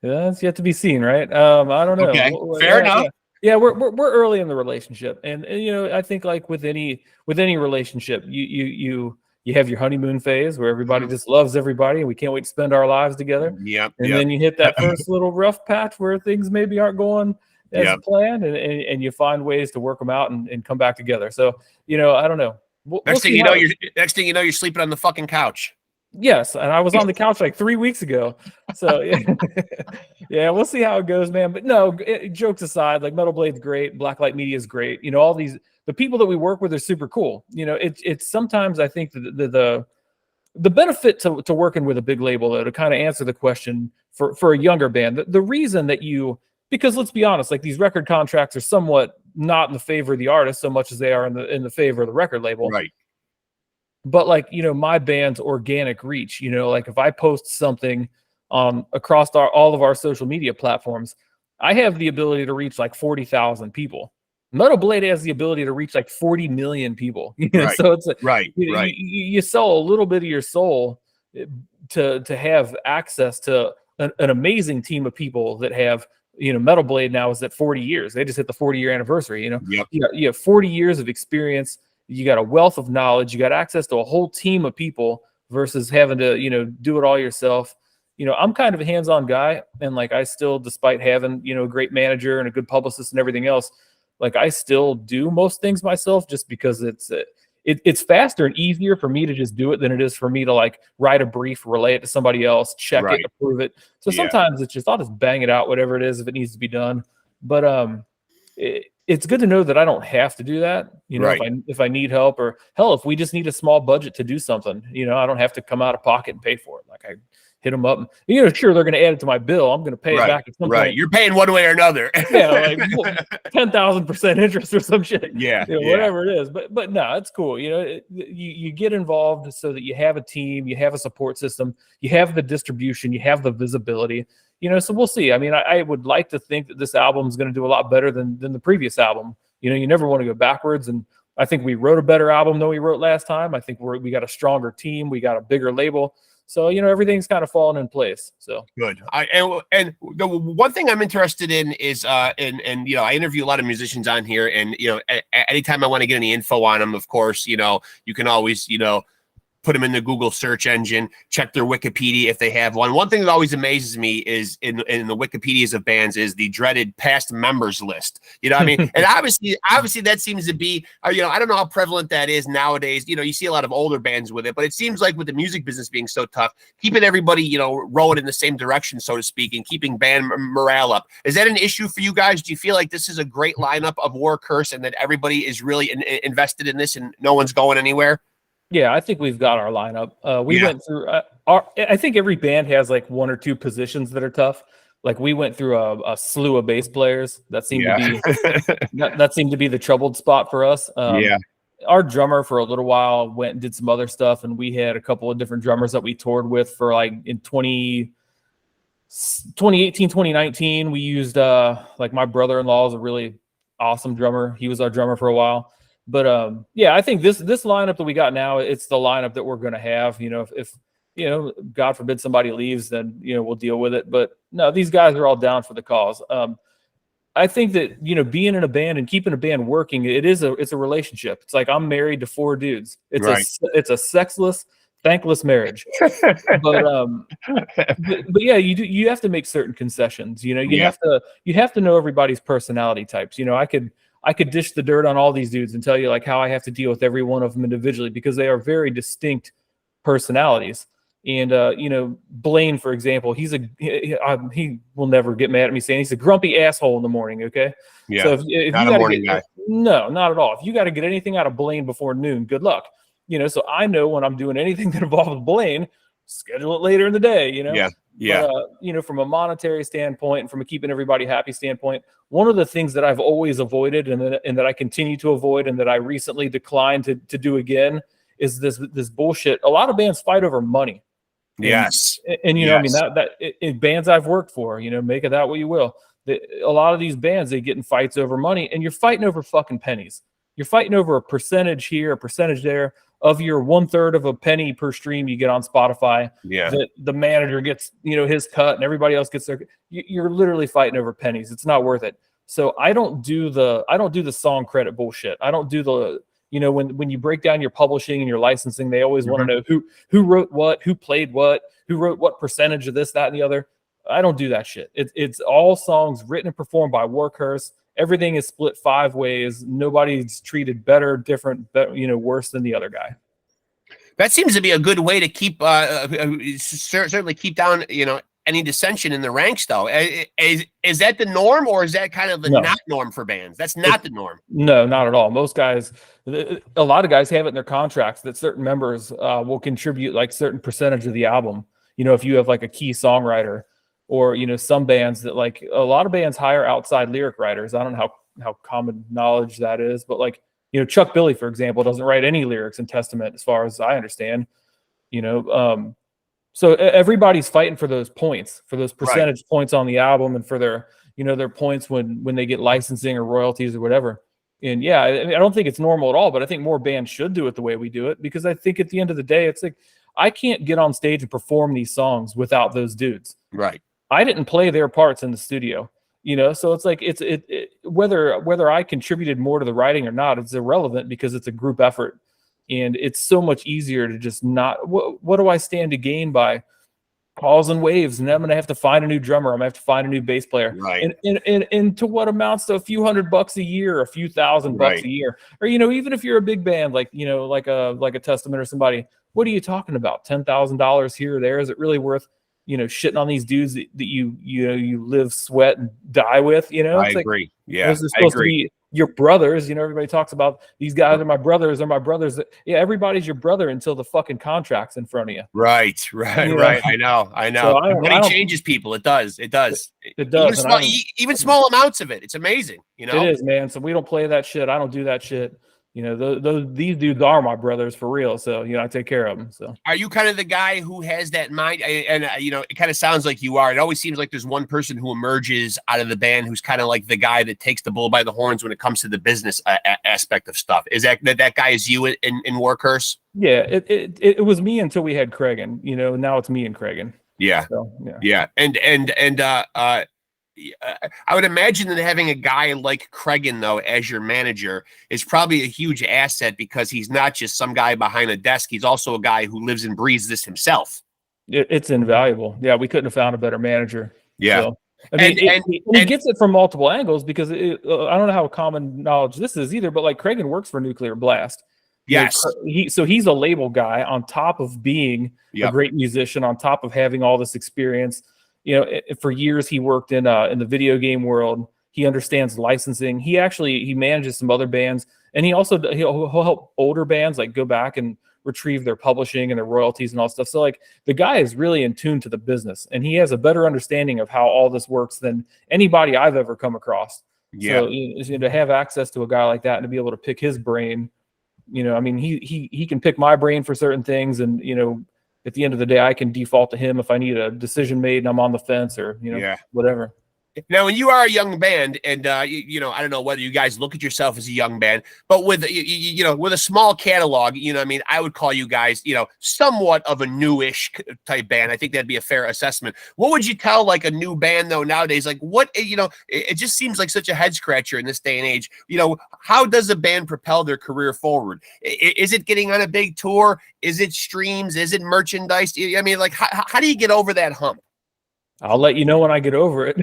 Yeah, it's yet to be seen, right? I don't know. Okay, fair enough. Yeah, we're early in the relationship, and you know, I think like with any relationship, you have your honeymoon phase where everybody just loves everybody, and we can't wait to spend our lives together. Yep. And then you hit that first little rough patch where things maybe aren't going as planned, and you find ways to work them out and come back together. So you know, I don't know. Next thing you know, you're sleeping on the fucking couch. Yes, and I was on the couch like 3 weeks ago. So yeah, we'll see how it goes, man. But no, jokes aside, like Metal Blade's great, Blacklight Media is great. You know, all the people that we work with are super cool. You know, it's sometimes I think the benefit to working with a big label, though, to kind of answer the question for a younger band, the reason that because let's be honest, like these record contracts are somewhat not in the favor of the artist so much as they are in the favor of the record label. Right. But like, you know, my band's organic reach, you know, like if I post something across all of our social media platforms, I have the ability to reach like 40,000 people. Metal Blade has the ability to reach like 40 million people. You know? Right. So it's right. You sell a little bit of your soul to have access to an amazing team of people that have, you know, Metal Blade now is at 40 years. They just hit the 40-year anniversary. You know, you have 40 years of experience. You got a wealth of knowledge. You got access to a whole team of people versus having to, you know, do it all yourself. You know, I'm kind of a hands-on guy, and like I still, despite having, you know, a great manager and a good publicist and everything else, like I still do most things myself just because it's faster and easier for me to just do it than it is for me to like write a brief, relay it to somebody else, check it, approve it. So sometimes it's just I'll just bang it out, whatever it is, if it needs to be done. But it's good to know that I don't have to do that. You know, if I need help, or hell, if we just need a small budget to do something, you know, I don't have to come out of pocket and pay for it. Like I hit them up. And, you know, sure, they're going to add it to my bill. I'm going to pay it back at some point. You're paying one way or another. Yeah, like 10,000% interest or some shit. Yeah, you know, whatever it is. But no, it's cool. You know, you get involved so that you have a team, you have a support system, you have the distribution, you have the visibility. You know, so we'll see. I mean, I would like to think that this album is going to do a lot better than the previous album. You know, you never want to go backwards, and I think we wrote a better album than we wrote last time. I think we got a stronger team, we got a bigger label. So, you know, everything's kind of falling in place. So good. And the one thing I'm interested in is, and you know, I interview a lot of musicians on here, and you know, anytime I want to get any info on them, of course, you know, you can always, you know, put them in the Google search engine, check their Wikipedia if they have one. One thing that always amazes me is in the Wikipedias of bands is the dreaded past members list. You know what I mean? And obviously that seems to be, you know, I don't know how prevalent that is nowadays. You know, you see a lot of older bands with it, but it seems like with the music business being so tough, keeping everybody, you know, rowing in the same direction, so to speak, and keeping band morale up. Is that an issue for you guys? Do you feel like this is a great lineup of War Curse and that everybody is really invested in this and no one's going anywhere? Yeah, I think we've got our lineup. We went through I think every band has like one or two positions that are tough. Like we went through a slew of bass players that seemed to be that seemed to be the troubled spot for us. Our drummer for a little while went and did some other stuff, and we had a couple of different drummers that we toured with for like in 2018, 2019. We used like my brother-in-law is a really awesome drummer. He was our drummer for a while. But yeah, I think this lineup that we got now, it's the lineup that we're going to have. You know, if you know, God forbid somebody leaves, then you know we'll deal with it. But no, these guys are all down for the cause. I think that, you know, being in a band and keeping a band working, it's a relationship. It's like I'm married to 4 dudes. It's a sexless, thankless marriage. but yeah, you have to make certain concessions. You know, you have to know everybody's personality types. You know, I could dish the dirt on all these dudes and tell you like how I have to deal with every one of them individually because they are very distinct personalities. And you know, Blaine, for example, he will never get mad at me saying he's a grumpy asshole in the morning. Okay, yeah. So if you not a morning guy. No, not at all. If you got to get anything out of Blaine before noon, good luck. You know, so I know when I'm doing anything that involves Blaine, schedule it later in the day, you know? Yeah. Yeah. But, you know, from a monetary standpoint and from a keeping everybody happy standpoint, one of the things that I've always avoided and that I continue to avoid and that I recently declined to do again is this bullshit. A lot of bands fight over money. Yes. And you know, I mean, in bands I've worked for, you know, make of that what you will. A lot of these bands, they get in fights over money, and you're fighting over fucking pennies. You're fighting over a percentage here, a percentage there of your 1/3 of a penny per stream you get on Spotify. Yeah. That the manager gets, you know, his cut and everybody else gets their. You're literally fighting over pennies. It's not worth it. So I don't do the song credit bullshit. I don't do the, you know, when you break down your publishing and your licensing, they always want to know who wrote what, who played what, who wrote what percentage of this, that, and the other. I don't do that shit. It's all songs written and performed by Workhurst. Everything is split 5 ways. Nobody's treated better, different, you know, worse than the other guy. That seems to be a good way to keep, certainly keep down, you know, any dissension in the ranks, though. Is that the norm, or is that kind of the not norm for bands? That's not the norm. No, not at all. Most guys, a lot of guys have it in their contracts that certain members will contribute like certain percentage of the album. You know, if you have like a key songwriter, or, you know, some bands that, like, a lot of bands hire outside lyric writers. I don't know how common knowledge that is, but, like, you know, Chuck Billy, for example, doesn't write any lyrics in Testament, as far as I understand, you know. So everybody's fighting for those points, for those percentage points on the album, and for their, you know, their points when they get licensing or royalties or whatever. And yeah, I mean, I don't think it's normal at all, but I think more bands should do it the way we do it, because I think at the end of the day, it's like, I can't get on stage and perform these songs without those dudes. Right. I didn't play their parts in the studio, you know, so it's like whether I contributed more to the writing or not, it's irrelevant, because it's a group effort, and it's so much easier to just not. What do I stand to gain by causing waves? And I'm going to have to find a new drummer. I'm going to have to find a new bass player, right? And to what amounts to a few $100 a year, a few $1,000 a year, or, you know, even if you're a big band like, you know, like a Testament or somebody, what are you talking about? $10,000 here or there? Is it really worth, you know, shitting on these dudes that you live, sweat, and die with? You know, I agree. Yeah, those are supposed to be your brothers. You know, everybody talks about these guys are my brothers. They're my brothers. Yeah, everybody's your brother until the fucking contract's in front of you. Right. You Right. I know. So money changes people. It does. It does. Even small amounts of it. It's amazing. You know, it is, man. So we don't play that shit. I don't do that shit. You know, these dudes are my brothers for real. So, you know, I take care of them. So, are you kind of the guy who has that mind? And you know, it kind of sounds like you are. It always seems like there's one person who emerges out of the band who's kind of like the guy that takes the bull by the horns when it comes to the business aspect of stuff. Is that guy is you in Workhurst? Yeah, it was me until we had Craigan. You know, now it's me and Craigan. Yeah. So, yeah. And I would imagine that having a guy like Craigan, though, as your manager is probably a huge asset, because he's not just some guy behind a desk. He's also a guy who lives and breathes this himself. It's invaluable. Yeah, we couldn't have found a better manager. Yeah. So, I mean, he gets it from multiple angles, because I don't know how common knowledge this is either, but like Craigan works for Nuclear Blast. Yes. He's a label guy on top of being a great musician, on top of having all this experience. You know, for years he worked in the video game world. He understands licensing. He manages some other bands, and he'll help older bands like go back and retrieve their publishing and their royalties and all stuff. So like the guy is really in tune to the business, and he has a better understanding of how all this works than anybody I've ever come across. Yeah. So, you know, to have access to a guy like that and to be able to pick his brain, you know, I mean, he can pick my brain for certain things, and, you know, at the end of the day, I can default to him if I need a decision made and I'm on the fence, or, you know, whatever. Now, when you are a young band, and you know, I don't know whether you guys look at yourself as a young band, but with you know, with a small catalog, you know, I mean, I would call you guys, you know, somewhat of a newish type band. I think that'd be a fair assessment. What would you tell like a new band though nowadays? Like, what, you know, it just seems like such a head scratcher in this day and age. You know, how does a band propel their career forward? Is it getting on a big tour? Is it streams? Is it merchandise? I mean, like, how do you get over that hump? I'll let you know when I get over it.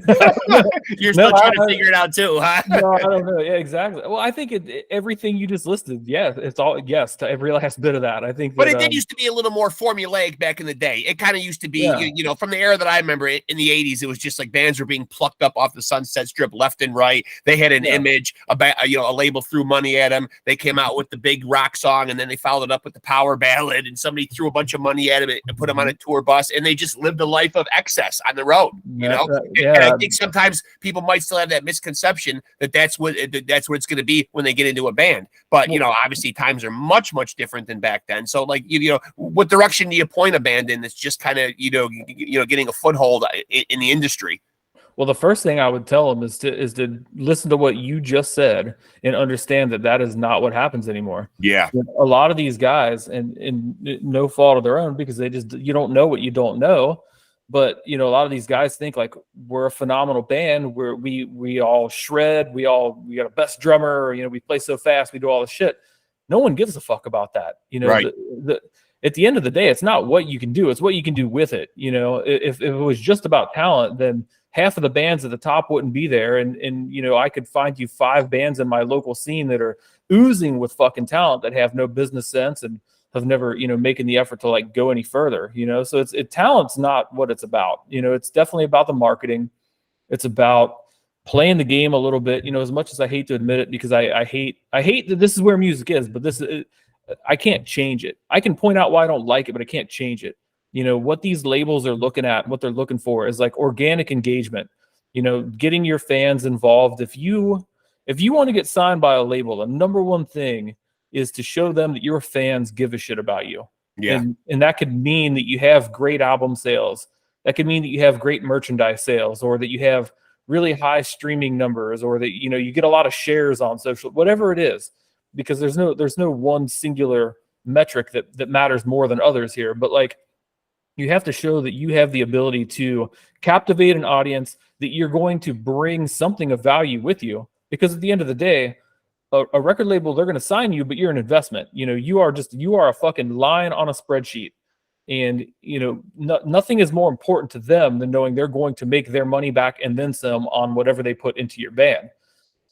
You're still trying to figure it out too, huh? No, I don't know. Yeah, exactly. Well, I think everything you just listed, yeah, it's all yes to every last bit of that. I think, but it did used to be a little more formulaic back in the day. It kind of used to be, you know, from the era that I remember in the 80s, it was just like bands were being plucked up off the Sunset Strip left and right. They had an image, a label threw money at them. They came out with the big rock song, and then they followed it up with the power ballad, and somebody threw a bunch of money at them and put them on a tour bus, and they just lived a life of excess on the road, you know? And I think sometimes people might still have that misconception that that's what it's going to be when they get into a band. But, you know, obviously times are much, much different than back then. So, like, you know, what direction do you point a band in that's just kind of, you know, getting a foothold in the industry? Well, the first thing I would tell them is to listen to what you just said and understand that is not what happens anymore. Yeah. A lot of these guys, and no fault of their own, because you don't know what you don't know. But, you know, a lot of these guys think like we're a phenomenal band where we all shred, we got a best drummer, you know, we play so fast, we do all this shit. No one gives a fuck about that. You know, right. At the end of the day, it's not what you can do, it's what you can do with it. You know, if it was just about talent, then half of the bands at the top wouldn't be there. And you know, I could find you 5 bands in my local scene that are oozing with fucking talent that have no business sense and have never, you know, making the effort to like go any further, you know? So talent's not what it's about. You know, it's definitely about the marketing. It's about playing the game a little bit, you know, as much as I hate to admit it, because I hate that this is where music is, but I can't change it. I can point out why I don't like it, but I can't change it. You know, what these labels are looking at, what they're looking for is like organic engagement, you know, getting your fans involved. If you want to get signed by a label, the number one thing is to show them that your fans give a shit about you. Yeah. And that could mean that you have great album sales. That could mean that you have great merchandise sales, or that you have really high streaming numbers, or that, you know, you get a lot of shares on social, whatever it is, because there's no one singular metric that matters more than others here. But like, you have to show that you have the ability to captivate an audience, that you're going to bring something of value with you, because at the end of the day, a record label, they're going to sign you, but you're an investment. You know, you are a fucking line on a spreadsheet, and you know, nothing is more important to them than knowing they're going to make their money back and then some on whatever they put into your band.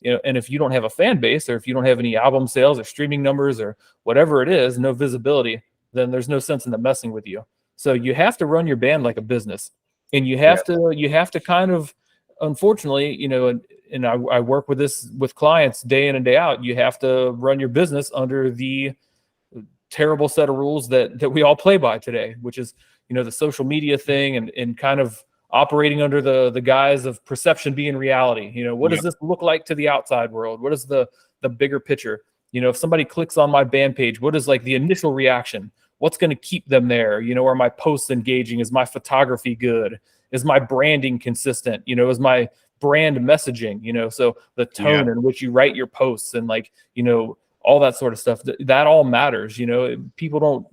You know, and if you don't have a fan base, or if you don't have any album sales or streaming numbers or whatever it is, no visibility, then there's no sense in them messing with you. So you have to run your band like a business, and you have to kind of, unfortunately, you know, and I work with clients day in and day out. You have to run your business under the terrible set of rules that we all play by today, which is, you know, the social media thing, and kind of operating under the guise of perception being reality. You know, what does this look like to the outside world? What is the bigger picture? You know, if somebody clicks on my band page, what is like the initial reaction? What's going to keep them there? You know, are my posts engaging? Is my photography good? Is my branding consistent? You know, is my brand messaging, you know, so the tone in which you write your posts, and like, you know, all that sort of stuff, that all matters. You know, people don't,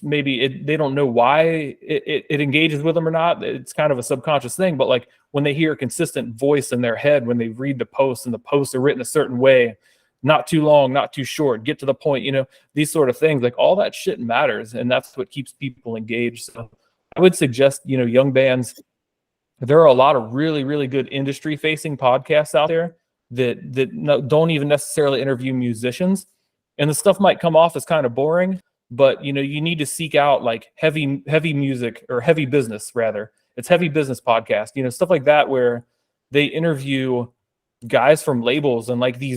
they don't know why it engages with them or not. It's kind of a subconscious thing, but like when they hear a consistent voice in their head, when they read the posts, and the posts are written a certain way, not too long, not too short, get to the point, you know, these sort of things, like all that shit matters. And that's what keeps people engaged. So I would suggest, you know, young bands, there are a lot of really, really good industry facing podcasts out there that don't even necessarily interview musicians. And the stuff might come off as kind of boring, but you know, you need to seek out like heavy music, or heavy business rather. It's heavy business podcast, you know, stuff like that, where they interview guys from labels, and like they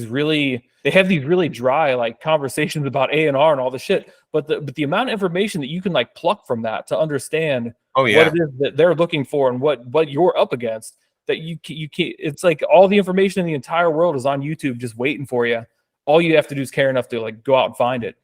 have these really dry like conversations about A&R and all the shit. But the amount of information that you can like pluck from that to understand what it is that they're looking for, and what you're up against, that you can't, it's like all the information in the entire world is on YouTube just waiting for you. All you have to do is care enough to like go out and find it.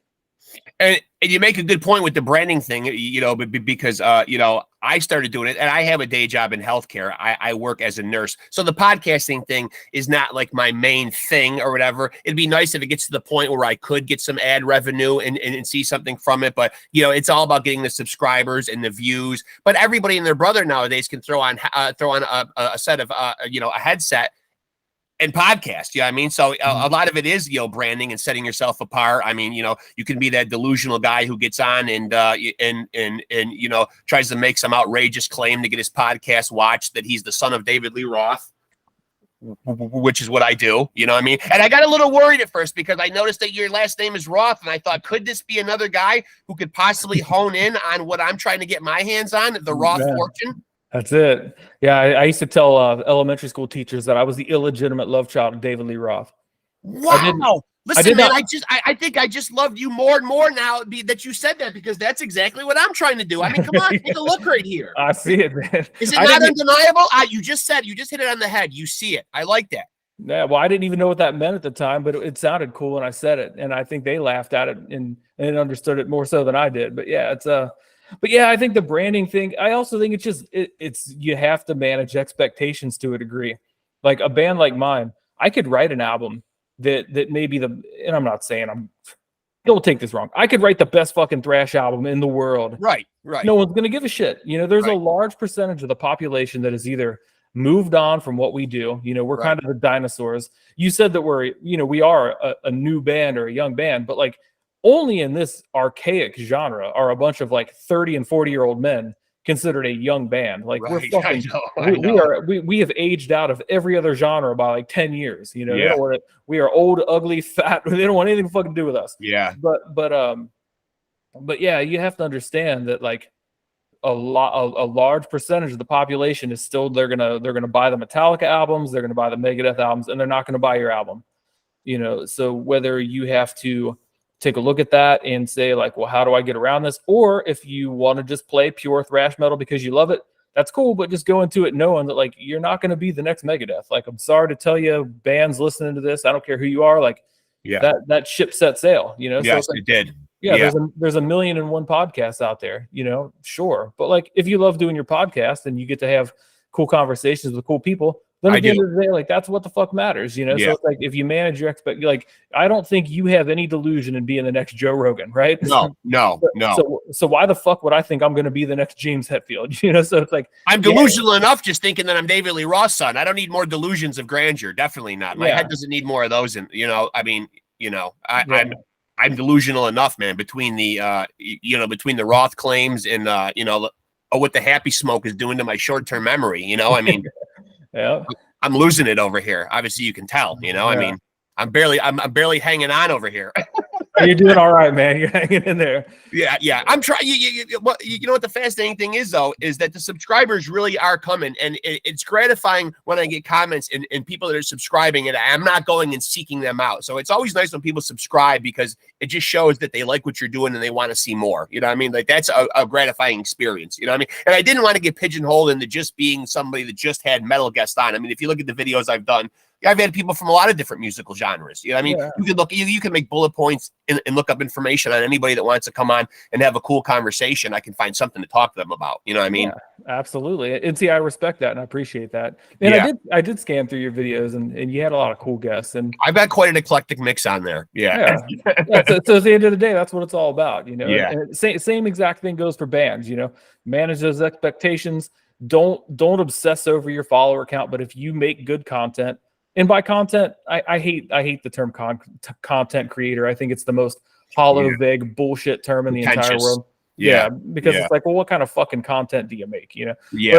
And you make a good point with the branding thing, you know, because, you know, I started doing it, and I have a day job in healthcare. I work as a nurse. So the podcasting thing is not like my main thing or whatever. It'd be nice if it gets to the point where I could get some ad revenue and see something from it. But, you know, it's all about getting the subscribers and the views. But everybody and their brother nowadays can throw on a set of, you know, a headset and podcast. Yeah. I mean, so a lot of it is, branding and setting yourself apart. I mean, you can be that delusional guy who gets on and tries to make some outrageous claim to get his podcast watched that he's the son of David Lee Roth, which is what I do. You know what I mean? And I got a little worried at first because I noticed that your last name is Roth. And I thought, could this be another guy who could possibly hone in on what I'm trying to get my hands on, the Roth fortune? That's it. Yeah, I used to tell elementary school teachers that I was the illegitimate love child of David Lee Roth. Wow. Listen, man, I think I just loved you more and more now that you said that, because that's exactly what I'm trying to do. I mean, come on, take a look right here. I see it, man. Is it not undeniable? You just hit it on the head. You see it. I like that. Yeah, well, I didn't even know what that meant at the time, but it sounded cool when I said it, and I think they laughed at it and understood it more so than I did. But yeah, But yeah, I think the branding thing, I also think it's you have to manage expectations to a degree. Like a band like mine, I could write an album that maybe and I'm not saying don't take this wrong. I could write the best fucking thrash album in the world. Right. No one's going to give a shit. There's a large percentage of the population that has either moved on from what we do. We're kind of the dinosaurs. You said that we are a new band or a young band, but like, only in this archaic genre are a bunch of like 30 and 40-year-old men considered a young band. Like we're fucking, we have aged out of every other genre by like 10 years. They don't want it. We are old, ugly, fat. They don't want anything to fucking do with us. Yeah. But yeah, you have to understand that like a large percentage of the population is still they're gonna buy the Metallica albums, they're gonna buy the Megadeth albums, and they're not gonna buy your album. So whether you have to take a look at that and say like, well, how do I get around this? Or if you want to just play pure thrash metal because you love it, that's cool. But just go into it knowing that like, you're not going to be the next Megadeth. Like, I'm sorry to tell you, bands listening to this, I don't care who you are. Like that ship set sail, Yes, so it did. Yeah. There's a million and one podcasts out there, sure. But like, if you love doing your podcast and you get to have cool conversations with cool people, then at the end of the day, like that's what the fuck matters, So it's like if you manage your like I don't think you have any delusion in being the next Joe Rogan, right? No. So why the fuck would I think I'm going to be the next James Hetfield? So it's like I'm delusional enough just thinking that I'm David Lee Roth's son. I don't need more delusions of grandeur. Definitely not. My head doesn't need more of those. And I'm delusional enough, man. Between the between the Roth claims and what the happy smoke is doing to my short-term memory. I mean. Yeah, I'm losing it over here. Obviously, you can tell. I mean, I'm barely hanging on over here. You're doing all right, man. You're hanging in there. Yeah. I'm trying. You know what the fascinating thing is, though, is that the subscribers really are coming, and it's gratifying when I get comments and people that are subscribing, and I'm not going and seeking them out. So it's always nice when people subscribe because it just shows that they like what you're doing and they want to see more. You know what I mean? Like that's a gratifying experience. You know what I mean? And I didn't want to get pigeonholed into just being somebody that just had metal guests on. I mean, if you look at the videos I've done, I've had people from a lot of different musical genres. You know what I mean? Yeah. You can make bullet points and look up information on anybody that wants to come on and have a cool conversation. I can find something to talk to them about. You know what I mean? Yeah, absolutely. And see, I respect that and I appreciate that. And I did scan through your videos and you had a lot of cool guests. And I've got quite an eclectic mix on there. Yeah. So at the end of the day, that's what it's all about. Yeah. And same exact thing goes for bands. Manage those expectations. Don't obsess over your follower count. But if you make good content, and by content, I hate the term content creator. I think it's the most hollow, vague bullshit term in the entire world. Yeah, because it's like, well, what kind of fucking content do you make? Yeah.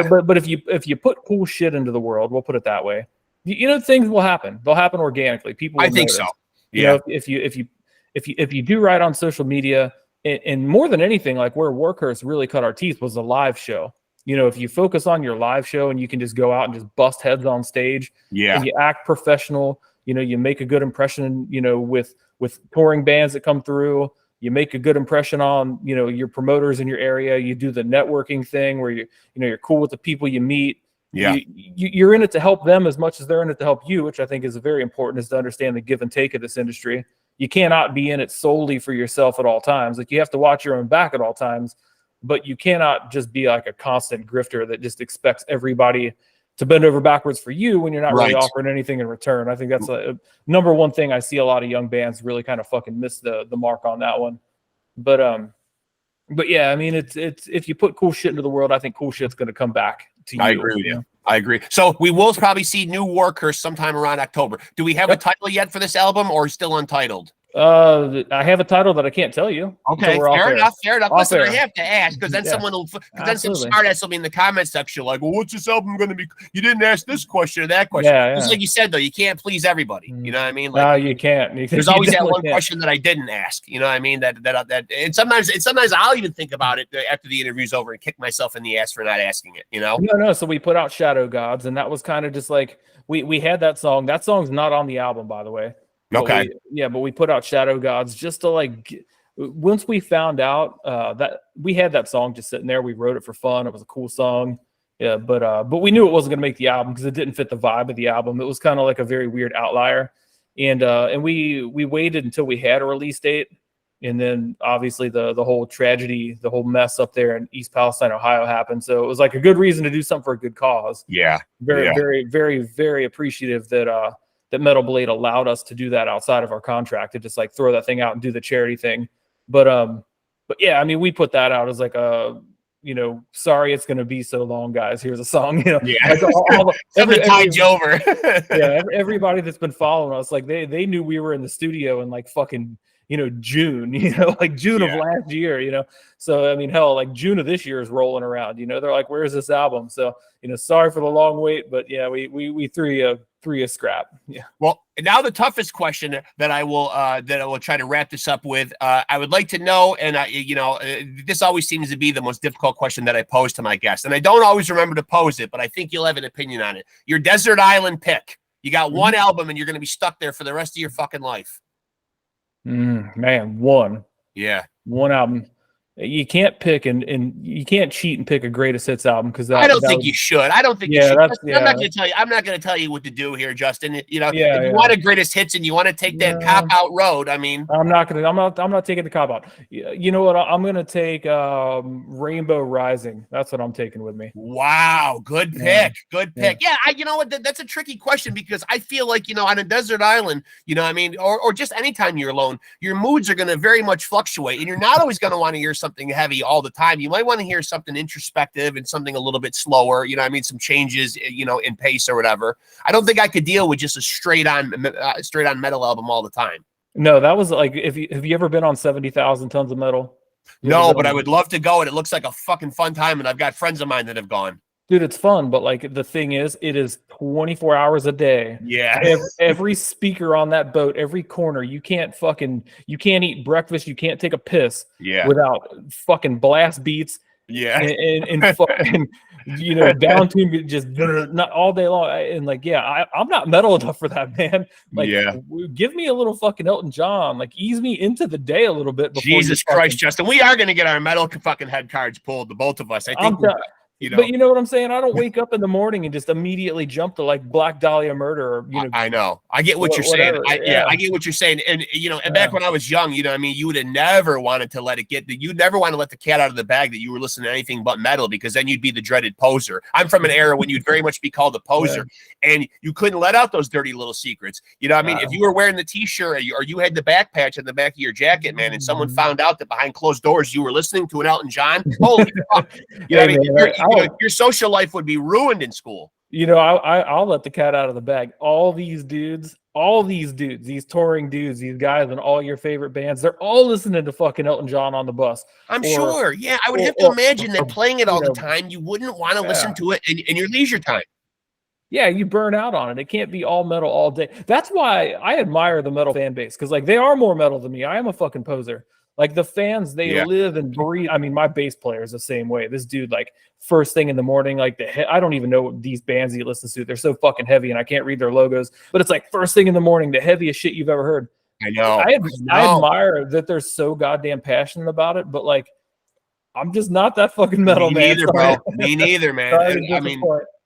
But if you put cool shit into the world, we'll put it that way. Things will happen. They'll happen organically. People will think notice. So. Yeah. If you do right on social media, and more than anything, like where Workhurst really cut our teeth was the live show. If you focus on your live show and you can just go out and just bust heads on stage, and you act professional, you make a good impression, with touring bands that come through, you make a good impression on, your promoters in your area, you do the networking thing where you're cool with the people you meet. Yeah. You're in it to help them as much as they're in it to help you, which I think is very important, is to understand the give and take of this industry. You cannot be in it solely for yourself at all times. Like you have to watch your own back at all times. But you cannot just be like a constant grifter that just expects everybody to bend over backwards for you when you're not really offering anything in return. I think that's a number one thing I see a lot of young bands really kind of fucking miss the mark on that one. But yeah, I mean, it's if you put cool shit into the world, I think cool shit's going to come back to you. I agree with you. I agree. So we will probably see New War Curse sometime around October. Do we have a title yet for this album, or still untitled? I have a title that I can't tell you. Okay, fair enough. Listen, I have to ask, because then then some smartass will be in the comment section like, well, what's this album going to be? You didn't ask this question or that question. Just like you said, though, you can't please everybody. You know what I mean? Like, no, you can't. There's always that one question that I didn't ask. You know what I mean? And sometimes I'll even think about it after the interview's over and kick myself in the ass for not asking it. You know? No. So we put out Shadow Gods, and that was kind of just like we had that song. That song's not on the album, by the way. Okay. But we put out Shadow Gods just to like. Once we found out that we had that song just sitting there, we wrote it for fun. It was a cool song. Yeah, but we knew it wasn't going to make the album because it didn't fit the vibe of the album. It was kind of like a very weird outlier, and we waited until we had a release date, and then obviously the whole tragedy, the whole mess up there in East Palestine, Ohio happened. So it was like a good reason to do something for a good cause. Yeah, very, very appreciative that that Metal Blade allowed us to do that outside of our contract, to just like throw that thing out and do the charity thing. But yeah, I mean, we put that out as like a, sorry it's going to be so long, guys. Here's a song, like tied you over. Yeah, everybody that's been following us, like they knew we were in the studio in like fucking June, like June of last year, So I mean, hell, like June of this year is rolling around. They're like, "Where's this album?" So sorry for the long wait, but yeah, we threw you a scrap. Yeah. Well, now the toughest question that I will try to wrap this up with. I would like to know, and this always seems to be the most difficult question that I pose to my guests, and I don't always remember to pose it, but I think you'll have an opinion on it. Your desert island pick. You got one album, and you're going to be stuck there for the rest of your fucking life. Man, one album. You can't pick and you can't cheat and pick a greatest hits album, because I don't think you should. I don't think you should. I'm not going to tell you. I'm not going to tell you what to do here, Justin. If you want a greatest hits and you want to take that cop out road, I mean, I'm not taking the cop out. You know what? I'm going to take Rainbow Rising. That's what I'm taking with me. Wow, good pick. Good pick. Yeah, you know what? That's a tricky question, because I feel like on a desert island, I mean, or just anytime you're alone, your moods are going to very much fluctuate, and you're not always going to want to hear something heavy all the time. You might want to hear something introspective and something a little bit slower, I mean, some changes, in pace or whatever. I don't think I could deal with just a straight on metal album all the time. No, that was like, have you ever been on 70,000 Tons of Metal? No, but I would love to go, and it looks like a fucking fun time, and I've got friends of mine that have gone. Dude, it's fun, but like the thing is, it is 24 hours a day. Yeah. Every speaker on that boat, every corner, you can't eat breakfast, you can't take a piss without fucking blast beats. Yeah. And down tune just not all day long. And like, I'm not metal enough for that, man. Like, give me a little fucking Elton John, like ease me into the day a little bit. Jesus Christ, Justin, we are going to get our metal fucking head cards pulled, the both of us. I think. But you know what I'm saying? I don't wake up in the morning and just immediately jump to like Black Dahlia Murder. Or, I know. I get what you're saying. I get what you're saying. And, and back when I was young, I mean, you would have never wanted to let it you'd never want to let the cat out of the bag that you were listening to anything but metal, because then you'd be the dreaded poser. I'm from an era when you'd very much be called a poser, and you couldn't let out those dirty little secrets. I mean, if you were wearing the t-shirt or you had the back patch on the back of your jacket, man, and someone found out that behind closed doors you were listening to an Elton John, holy fuck. Your social life would be ruined in school. I'll let the cat out of the bag. All these dudes, these touring dudes, these guys in all your favorite bands, they're all listening to fucking Elton John on the bus. I'm sure. Yeah, I would have to imagine that playing it all the time, you wouldn't want to listen to it in your leisure time. Yeah, you burn out on it. It can't be all metal all day. That's why I admire the metal fan base, because like they are more metal than me. I am a fucking poser. Like the fans, they live and breathe. I mean, my bass player is the same way. This dude, like first thing in the morning, like I don't even know what these bands he listens to. They're so fucking heavy, and I can't read their logos. But it's like first thing in the morning, the heaviest shit you've ever heard. I know. I admire that they're so goddamn passionate about it. But like, I'm just not that fucking metal, man. Neither, bro. Me neither, man. I mean,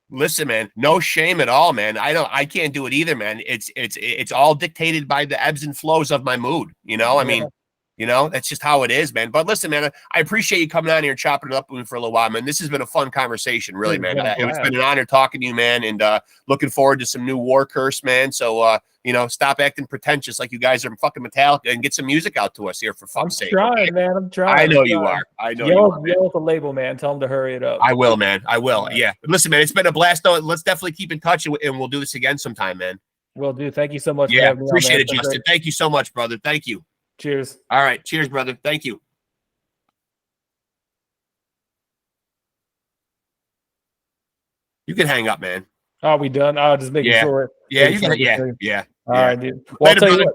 listen, man, no shame at all, man. I can't do it either, man. It's all dictated by the ebbs and flows of my mood. I mean. That's just how it is, man. But listen, man, I appreciate you coming on here and chopping it up with me for a little while, man. This has been a fun conversation, really, man. It's been an honor talking to you, man, and looking forward to some new War Curse, man. So, You know, stop acting pretentious like you guys are fucking Metallica and get some music out to us here for fuck's sake. I'm trying, man. I'm trying. I know you are. I know you are. Yell at the label, man. Tell them to hurry it up. I will, man. I will. Yeah. Listen, man, it's been a blast, though. Let's definitely keep in touch, and we'll do this again sometime, man. Will do. Thank you so much. Yeah, for having me appreciate on, it, Justin. Great. Thank you so much, brother. Thank you. Cheers. All right. Cheers, brother. Thank you. You can hang up, man. Oh, we done? Just making sure. Yeah, you got it. Yeah. All right, dude. Well, Later, I'll tell you what.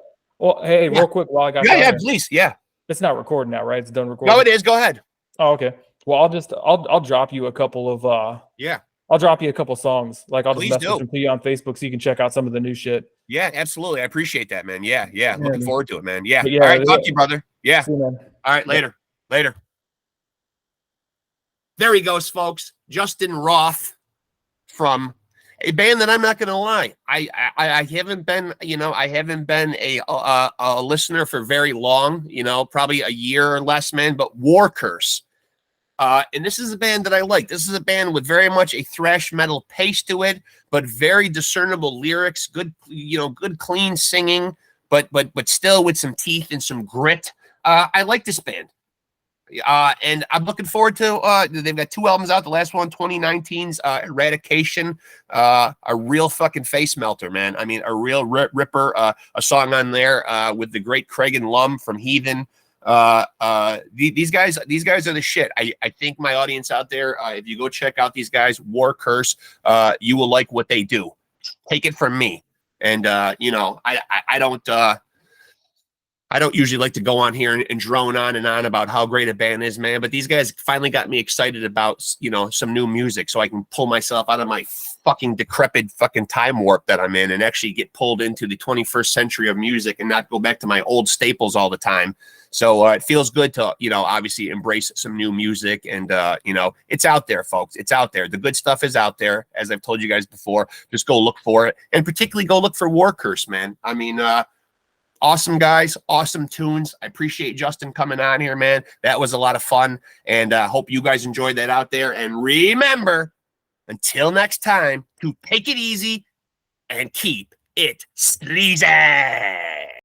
Well, hey, real quick while I got please. Yeah. It's not recording now, right? It's done recording. No, it is. Go ahead. Oh, okay. Well, I'll drop you a couple of I'll drop you a couple songs. Like I'll just message them to you on Facebook so you can check out some of the new shit. Yeah, absolutely. I appreciate that, man. Yeah. Looking forward to it, man. Yeah. Yeah, all right, talk to you, brother. Yeah. See you, man. All right, later. Later. There he goes, folks. Justin Roth from a band that I'm not going to lie. I haven't been, I haven't been a listener for very long, probably a year or less, man, but War Curse. And this is a band that I like. This is a band with very much a thrash metal pace to it, but very discernible lyrics, good clean singing, but still with some teeth and some grit. I like this band. And I'm looking forward to they've got 2 albums out. The last one, 2019's Eradication, a real fucking face melter, man. I mean, a real ripper. A song on there with the great Craig and Lum from Heathen. These guys are the shit. I think my audience out there, if you go check out these guys, War Curse, you will like what they do. Take it from me. And I don't usually like to go on here and drone on and on about how great a band is, man. But these guys finally got me excited about, some new music so I can pull myself out of my fucking decrepit fucking time warp that I'm in and actually get pulled into the 21st century of music and not go back to my old staples all the time. So it feels good to, obviously embrace some new music. And, it's out there, folks. It's out there. The good stuff is out there. As I've told you guys before, just go look for it. And particularly go look for War Curse, man. I mean, awesome guys, awesome tunes. I appreciate Justin coming on here, man. That was a lot of fun. And hope you guys enjoyed that out there. And remember, until next time, to take it easy and keep it sleazy.